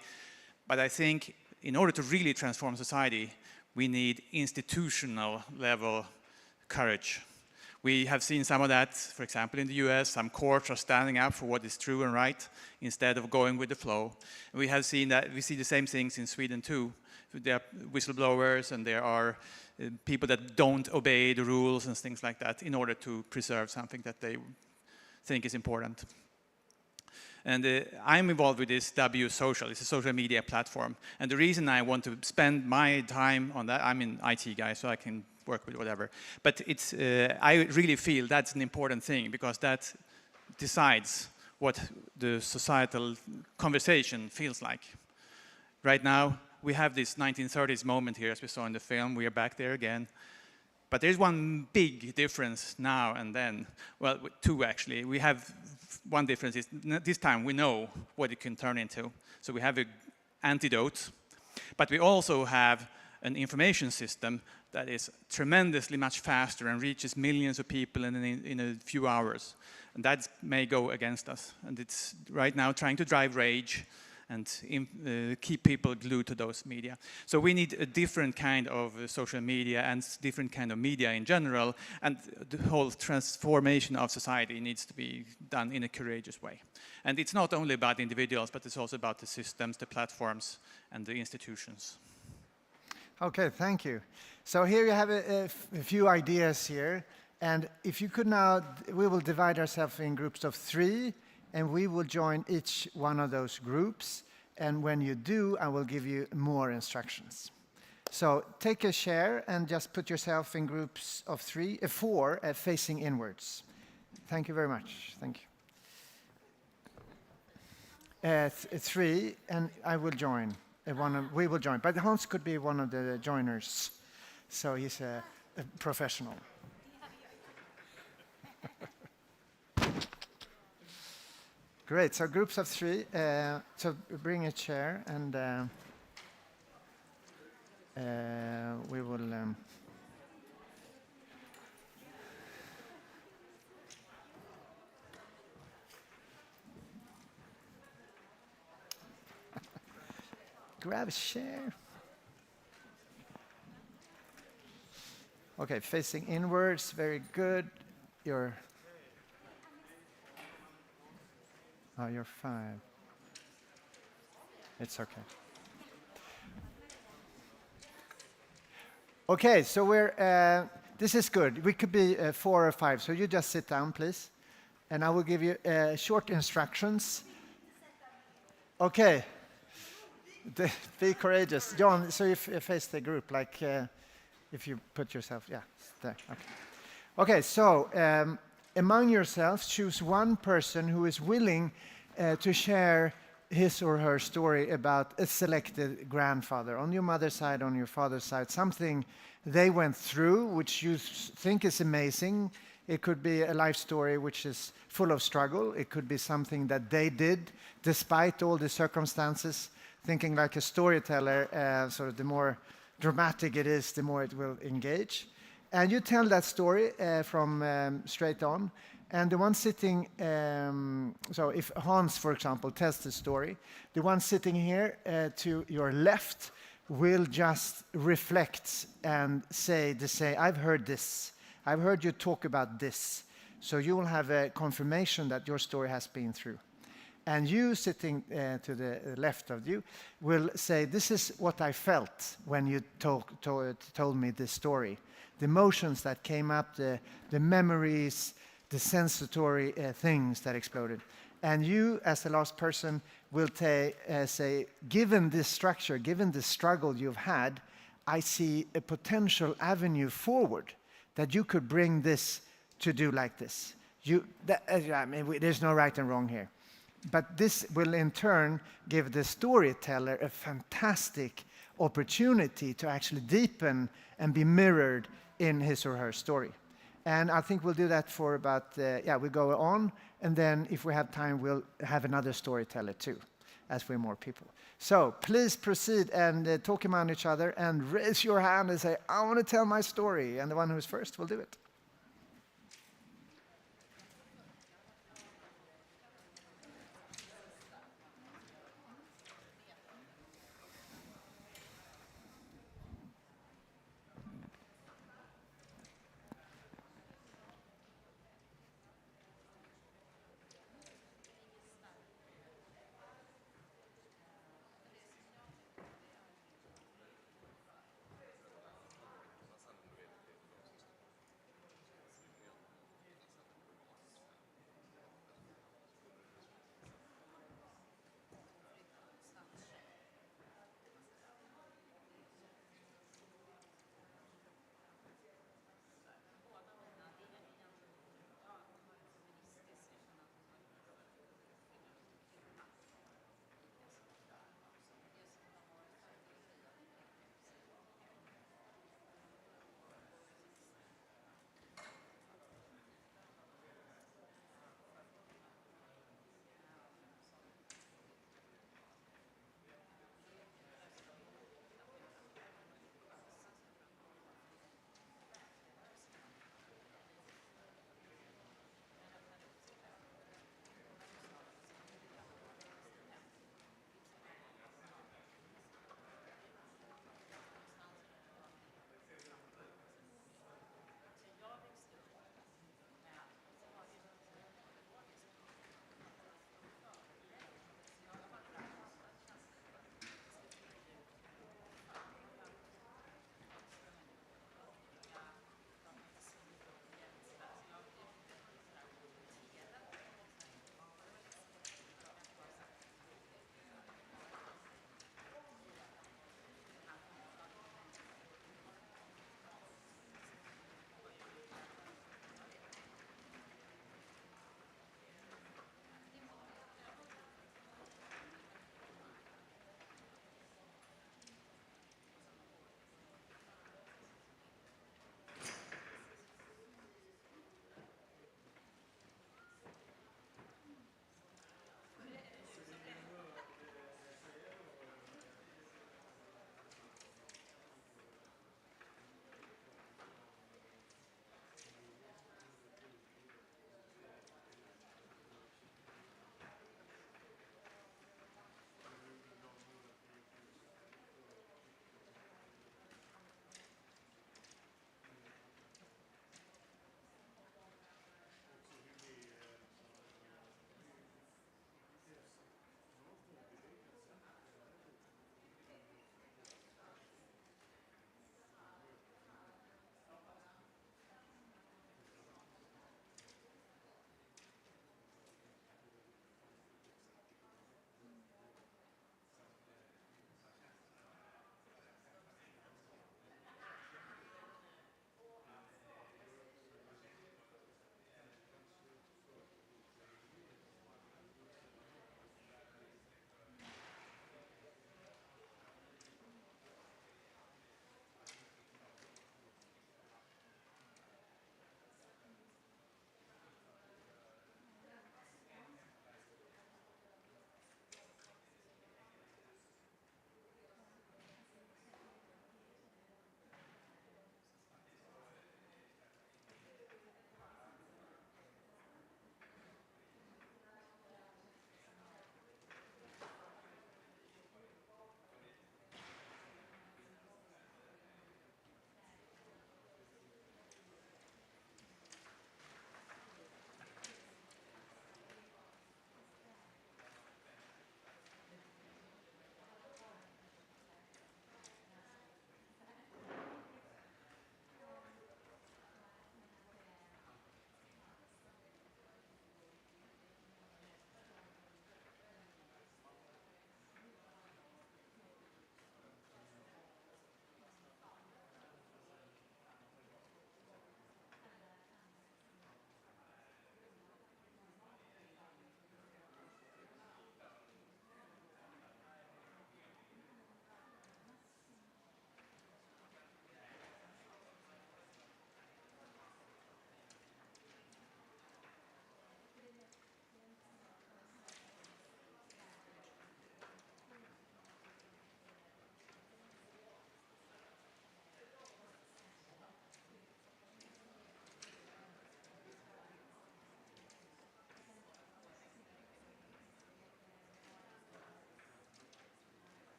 But I think in order to really transform society, we need institutional level courage. We have seen some of that, for example, in the US. Some courts are standing up for what is true and right instead of going with the flow. We have seen that, we see the same things in Sweden too. There are whistleblowers and there are people that don't obey the rules and things like that in order to preserve something that they think is important. And I'm involved with this W Social. It's a social media platform. And the reason I want to spend my time on that, I'm an IT guy, so I can work with whatever. But it's, I really feel that's an important thing because that decides what the societal conversation feels like. Right now, we have this 1930s moment here, as we saw in the film. We are back there again. But there's one big difference now and then. Well, two actually. We have one difference is this time we know what it can turn into. So we have an antidote, but we also have an information system that is tremendously much faster and reaches millions of people in a few hours. And that may go against us. And it's right now trying to drive rage and keep people glued to those media. So we need a different kind of social media and different kind of media in general, and the whole transformation of society needs to be done in a courageous way. And it's not only about individuals, but it's also about the systems, the platforms, and the institutions. Okay, thank you. So here you have a few ideas here, and if you could now, we will divide ourselves in groups of 3, and we will join each one of those groups, and when you do, I will give you more instructions. So take a chair and just put yourself in groups of 4 facing inwards. Thank you very much. Thank you. 3, and I will join. We will join, but Hans could be one of the joiners, so he's a professional. Great, so groups of 3, so bring a chair and we will grab a chair. Okay, facing inwards, very good. You're 5. It's okay. Okay, so this is good. We could be 4 or 5, so you just sit down, please. And I will give you short instructions. Okay. Be courageous. John, so you face the group, like if you put yourself, yeah, there, okay. Okay, so among yourselves, choose one person who is willing to share his or her story about a selected grandfather, on your mother's side, on your father's side, something they went through, which you think is amazing. It could be a life story which is full of struggle. It could be something that they did despite all the circumstances. Thinking like a storyteller, sort of the more dramatic it is, the more it will engage. And you tell that story from straight on. And the one sitting, so if Hans, for example, tells the story, the one sitting here to your left will just reflect and say, I've heard this. I've heard you talk about this. So you will have a confirmation that your story has been through. And you sitting to the left of you will say, this is what I felt when you told me this story. The emotions that came up, the memories, the sensory things that exploded. And you, as the last person, will say, given this structure, given the struggle you've had, I see a potential avenue forward that you could bring this to do like this. There's no right and wrong here. But this will in turn give the storyteller a fantastic opportunity to actually deepen and be mirrored in his or her story. And I think we'll do that for about, we'll go on, and then if we have time, we'll have another storyteller too, as we're more people. So please proceed and talk among each other and raise your hand and say, I want to tell my story. And the one who's first will do it.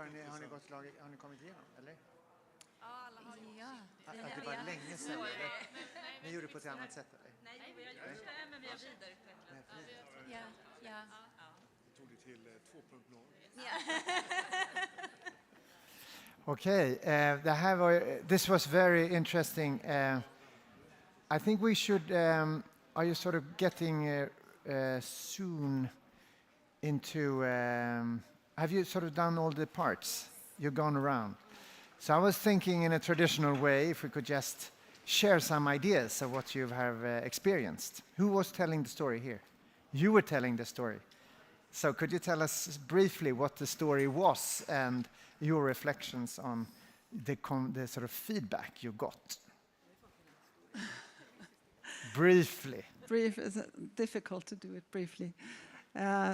har ni kommit igenom, eller? Att det var länge sedan, eller? Ni gjorde på ett annat sätt, eller? Nej, vi har gjort det, men vi har vidareutvecklat. Ja. Vi tog det till 2.0. Okay, this was very interesting. I think we should. Are you sort of getting soon into? Have you sort of done all the parts? You've gone around. So I was thinking, in a traditional way, if we could just share some ideas of what you have experienced. Who was telling the story here? You were telling the story. So could you tell us briefly what the story was and your reflections on the sort of feedback you got? Briefly. Brief is difficult to do it briefly.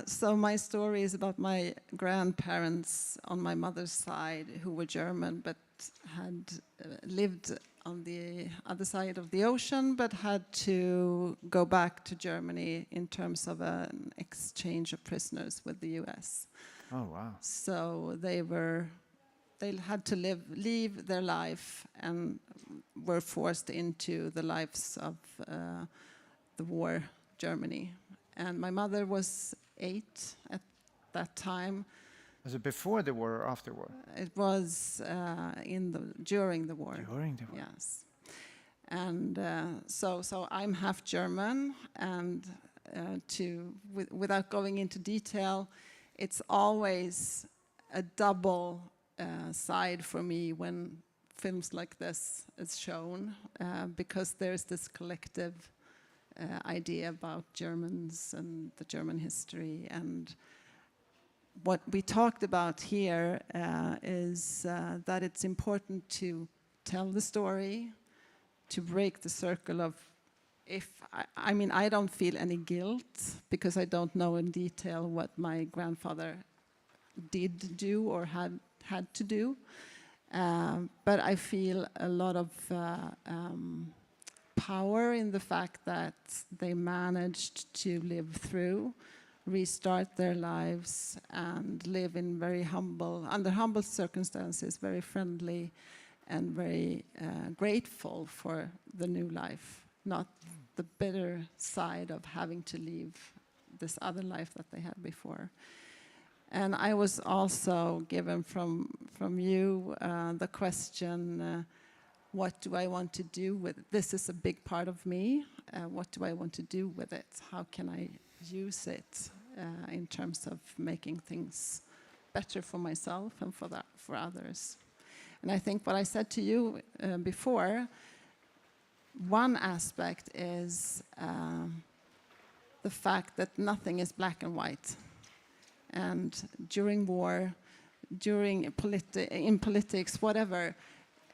So my story is about my grandparents on my mother's side who were German but had lived on the other side of the ocean but had to go back to Germany in terms of an exchange of prisoners with the US. Oh, wow. So they had to leave their life and were forced into the lives of the war Germany. And my mother was 8 at that time. Was it before the war or after the war? It was during the war. During the war. Yes. And so I'm half German, and without going into detail, it's always a double side for me when films like this is shown, because there's this collective idea about Germans and the German history. And what we talked about here is that it's important to tell the story, to break the circle of I don't feel any guilt because I don't know in detail what my grandfather did do or had to do. But I feel a lot of power in the fact that they managed to live through, restart their lives, and live in under humble circumstances, very friendly and very grateful for the new life, not the bitter side of having to leave this other life that they had before. And I was also given from you the question, what do I want to do with it? This is a big part of me. What do I want to do with it? How can I use it in terms of making things better for myself and for others? And I think what I said to you before, one aspect is the fact that nothing is black and white. And during war, in politics, whatever,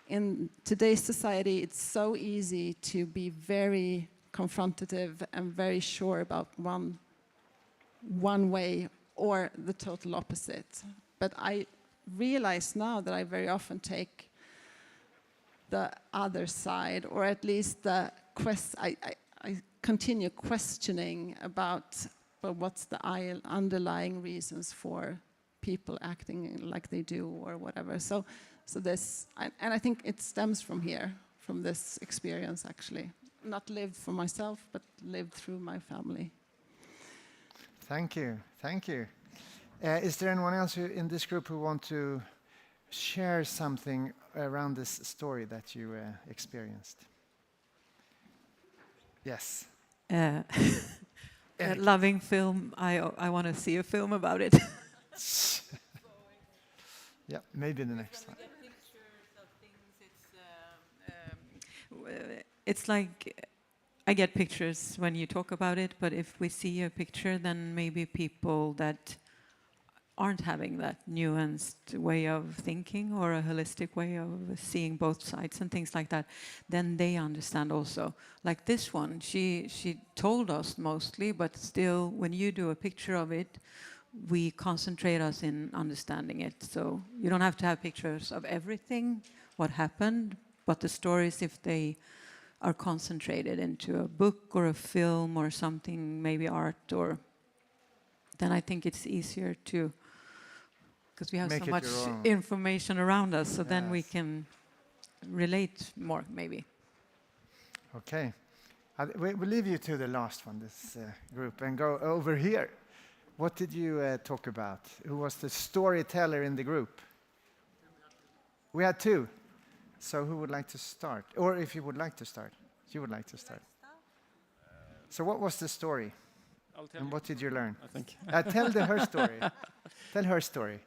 in today's society, it's so easy to be very confrontative and very sure about one way or the total opposite. But I realize now that I very often take the other side, or at least I continue questioning about what's the underlying reasons for people acting like they do or whatever. So this, and I think it stems from here, from this experience actually. Not lived for myself, but lived through my family. Thank you, thank you. Is there anyone else in this group who want to share something around this story that you experienced? Yes. Loving film. I want to see a film about it. Yeah, maybe the next one. It's like I get pictures when you talk about it, but if we see a picture, then maybe people that aren't having that nuanced way of thinking or a holistic way of seeing both sides and things like that, then they understand also. Like this one, she told us mostly, but still, when you do a picture of it, we concentrate us in understanding it. So you don't have to have pictures of everything, what happened, but the stories, if they are concentrated into a book or a film or something, maybe art, or then I think it's easier to because we have Make so it much your own. information around us, so then we Yes. can relate more, maybe. Okay. We'll leave you to the last one, this group, and go over here. What did you talk about? Who was the storyteller in the group? We had two. So who would like to start? Or if you would like to start. You would like to start. So what was the story? I'll tell And you. what did you learn? I think. Tell her story. Tell her story.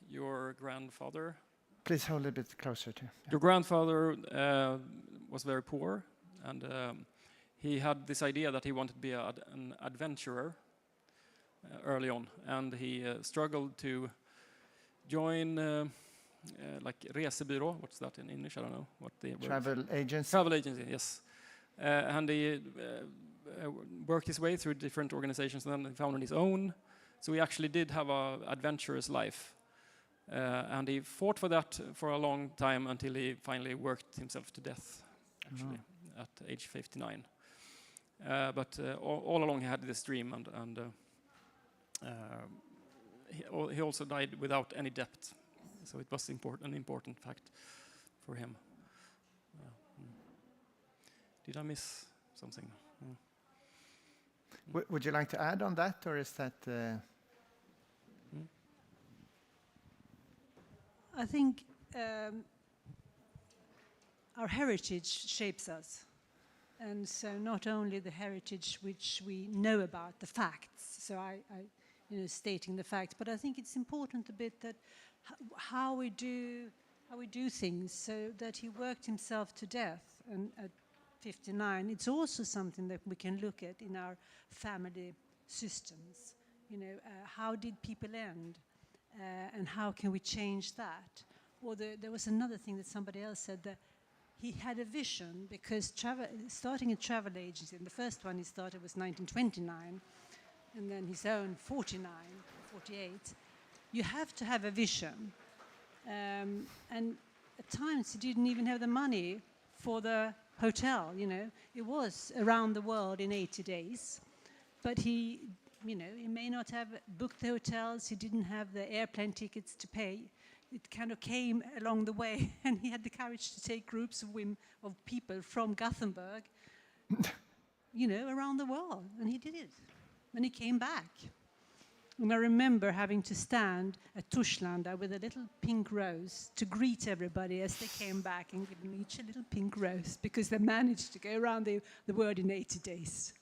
Your grandfather. Please hold a bit closer to. Your grandfather was very poor, and he had this idea that he wanted to be an adventurer early on, and he struggled to join like resebyrå. What's that in English? I don't know what the word. Travel agency. Travel agency, yes. And he worked his way through different organizations, and then he founded his own. So he actually did have an adventurous life. And he fought for that for a long time until he finally worked himself to death, actually, at age 59. But all along he had this dream, and he also died without any debt. So it was an important fact for him. Did I miss something? Would you like to add on that, or is that... I think our heritage shapes us. And so not only the heritage which we know about, the facts, so I stating the facts, but I think it's important a bit that how we do things, so that he worked himself to death and at 59. It's also something that we can look at in our family systems. How did people end? And how can we change that? Or there was another thing that somebody else said, that he had a vision, because starting a travel agency, and the first one he started was 1929, and then his own 49, 48. You have to have a vision. And at times he didn't even have the money for the hotel, It was around the world in 80 days. But he may not have booked the hotels, he didn't have the airplane tickets to pay. It kind of came along the way, and he had the courage to take groups of people from Gothenburg, around the world, and he did it. And he came back. And I remember having to stand at Torslanda with a little pink rose to greet everybody as they came back, and give them each a little pink rose, because they managed to go around the world in 80 days.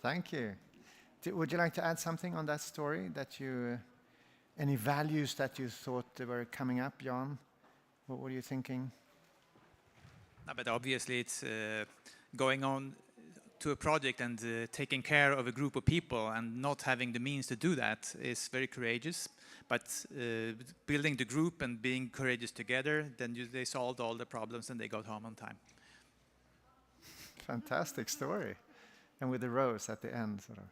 Thank you. Would you like to add something on that story? Any values that you thought were coming up, Jan? What were you thinking? No, but obviously it's going on to a project and taking care of a group of people and not having the means to do that is very courageous. But building the group and being courageous together, then they solved all the problems and they got home on time. Fantastic story. And with the rose at the end, sort of.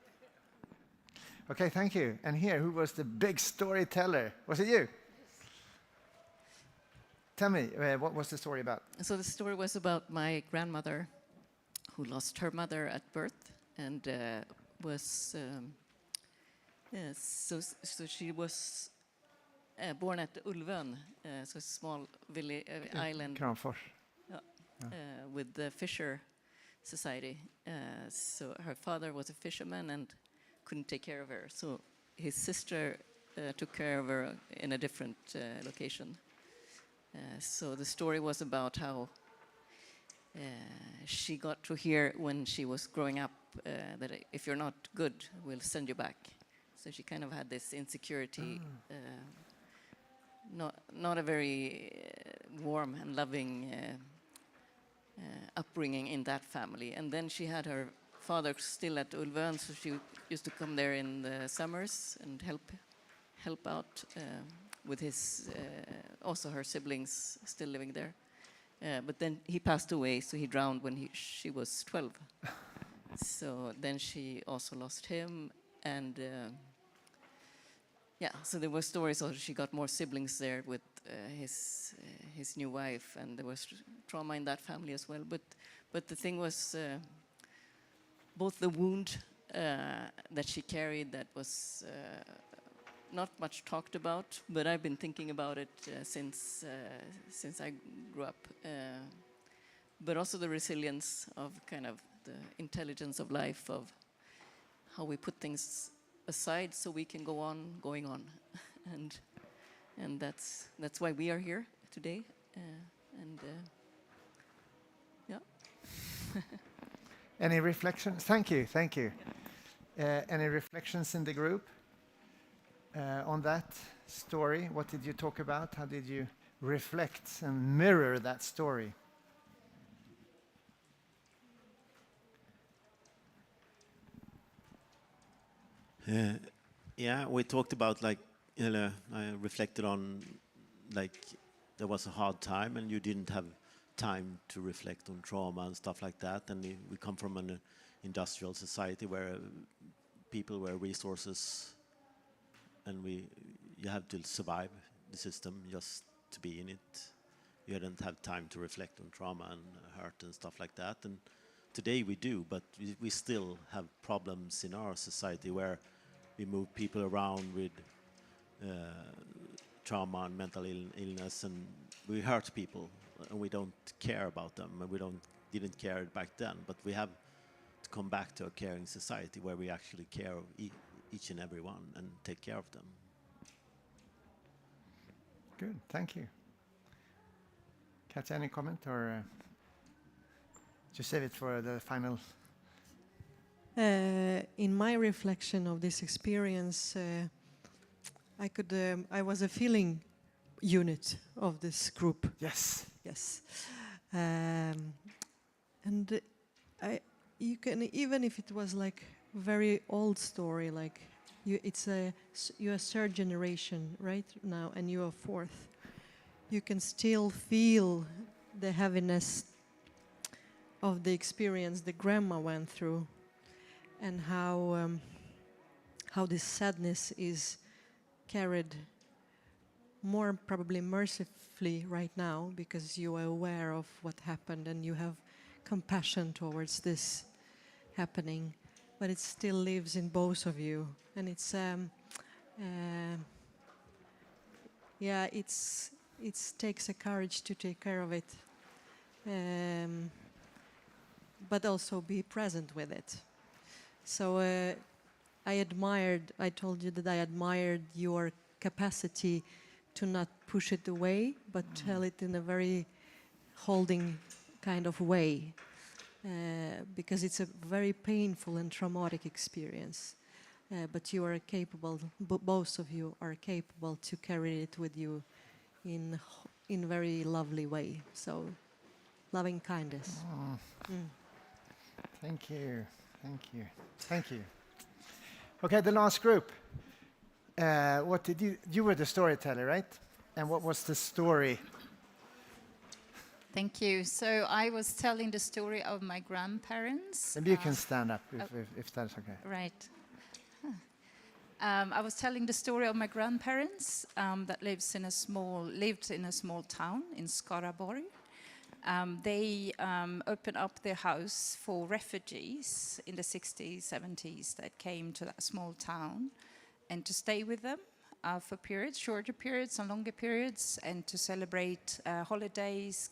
Okay, thank you. And here, who was the big storyteller? Was it you? Tell me, what was the story about? So the story was about my grandmother, who lost her mother at birth, and so she was born at Ulvön, so a small village, island. Kramfors. With the fisher society. So her father was a fisherman and couldn't take care of her. So his sister took care of her in a different location. So the story was about how she got to hear when she was growing up that if you're not good, we'll send you back. So she kind of had this insecurity, not a very warm and loving upbringing in that family. And then she had her father still at Ulvön, so she used to come there in the summers and help out with his, also her siblings still living there. But then he passed away, so he drowned when she was 12. So then she also lost him, and so there were stories also she got more siblings there with his new wife, and there was trauma in that family as well. But the thing was both the wound that she carried that was not much talked about, but I've been thinking about it since I grew up. But also the resilience of kind of the intelligence of life, of how we put things aside so we can go on going on, and that's why we are here today. Yeah. Any reflections? Thank you, thank you. Any reflections in the group on that story? What did you talk about? How did you reflect and mirror that story? Yeah, we talked about I reflected on there was a hard time and you didn't have time to reflect on trauma and stuff like that. And we come from an industrial society where people were resources, and you have to survive the system just to be in it. You didn't have time to reflect on trauma and hurt and stuff like that. And today we do, but we still have problems in our society where we move people around with trauma and mental illness, and we hurt people, and we don't care about them, and we didn't care back then. But we have to come back to a caring society where we actually care of each and every one and take care of them. Good, thank you. Katja, any comment, or just save it for the final? In my reflection of this experience, I was a feeling unit of this group. Yes. Yes. And you can, even if it was like very old story, like you're a third generation right now, and you are fourth. You can still feel the heaviness of the experience the grandma went through, and how this sadness is carried more probably mercifully right now, because you are aware of what happened and you have compassion towards this happening, but it still lives in both of you. And it's it takes a courage to take care of it, but also be present with it. So I told you that I admired your capacity to not push it away, but tell it in a very holding kind of way, because it's a very painful and traumatic experience. But you are capable, both of you are capable to carry it with you in very lovely way. So, loving kindness. Oh. Thank you, thank you, thank you. Okay, the last group. What did you were the storyteller, right? And what was the story? Thank you. So I was telling the story of my grandparents. Maybe you can stand up if that's okay. Right. I was telling the story of my grandparents that lived in a small town in Skaraborg. They opened up their house for refugees in the 60s, 70s that came to that small town, and to stay with them for periods, shorter periods and longer periods, and to celebrate holidays,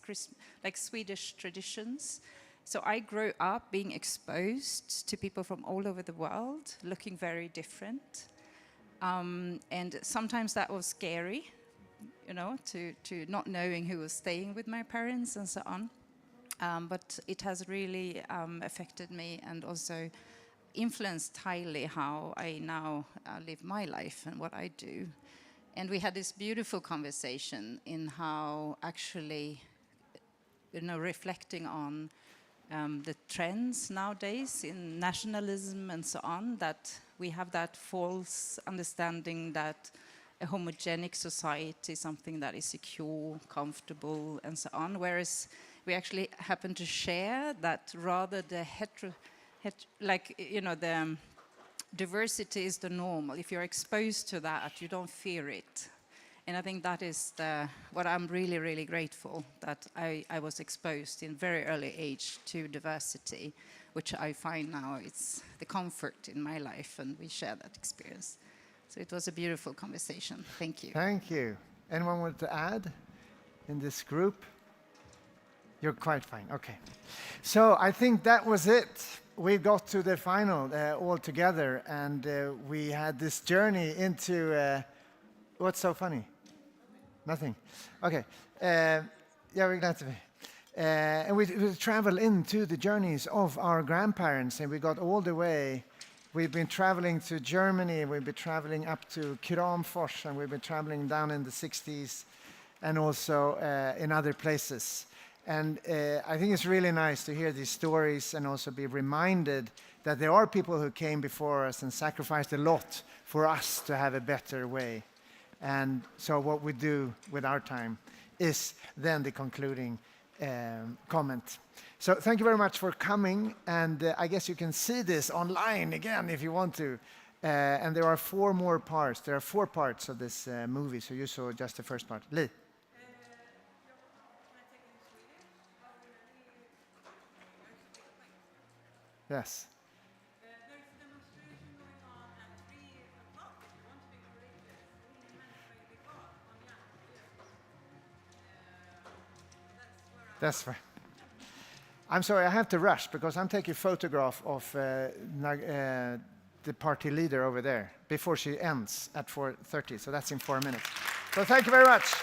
like Swedish traditions. So I grew up being exposed to people from all over the world, looking very different. And sometimes that was scary, you know, to not knowing who was staying with my parents and so on. But it has really affected me, and also influenced highly how I now live my life and what I do. And we had this beautiful conversation in how actually, you know, reflecting on the trends nowadays in nationalism and so on, that we have that false understanding that a homogenic society is something that is secure, comfortable, and so on, whereas we actually happen to share that rather the the diversity is the normal. If you're exposed to that, you don't fear it. And I think that is what I'm really, really grateful, that I was exposed in very early age to diversity, which I find now it's the comfort in my life, and we share that experience. So it was a beautiful conversation. Thank you. Thank you. Anyone want to add in this group? You're quite fine. Okay. So I think that was it. We got to the final all together, and we had this journey into what's so funny? Nothing. Okay. Yeah, we're glad to be. And we traveled into the journeys of our grandparents, and we got all the way. We've been traveling to Germany, we've been traveling up to Kramfors, and we've been traveling down in the 60s, and also in other places. And I think it's really nice to hear these stories and also be reminded that there are people who came before us and sacrificed a lot for us to have a better way. And so what we do with our time is then the concluding comment. So thank you very much for coming, and I guess you can see this online again if you want to. And there are 4 more parts. There are 4 parts of this movie, so you saw just the first part. Li? Yes. That's right. I'm sorry, I have to rush because I'm taking a photograph of the party leader over there before she ends at 4:30. So that's in 4 minutes. So thank you very much.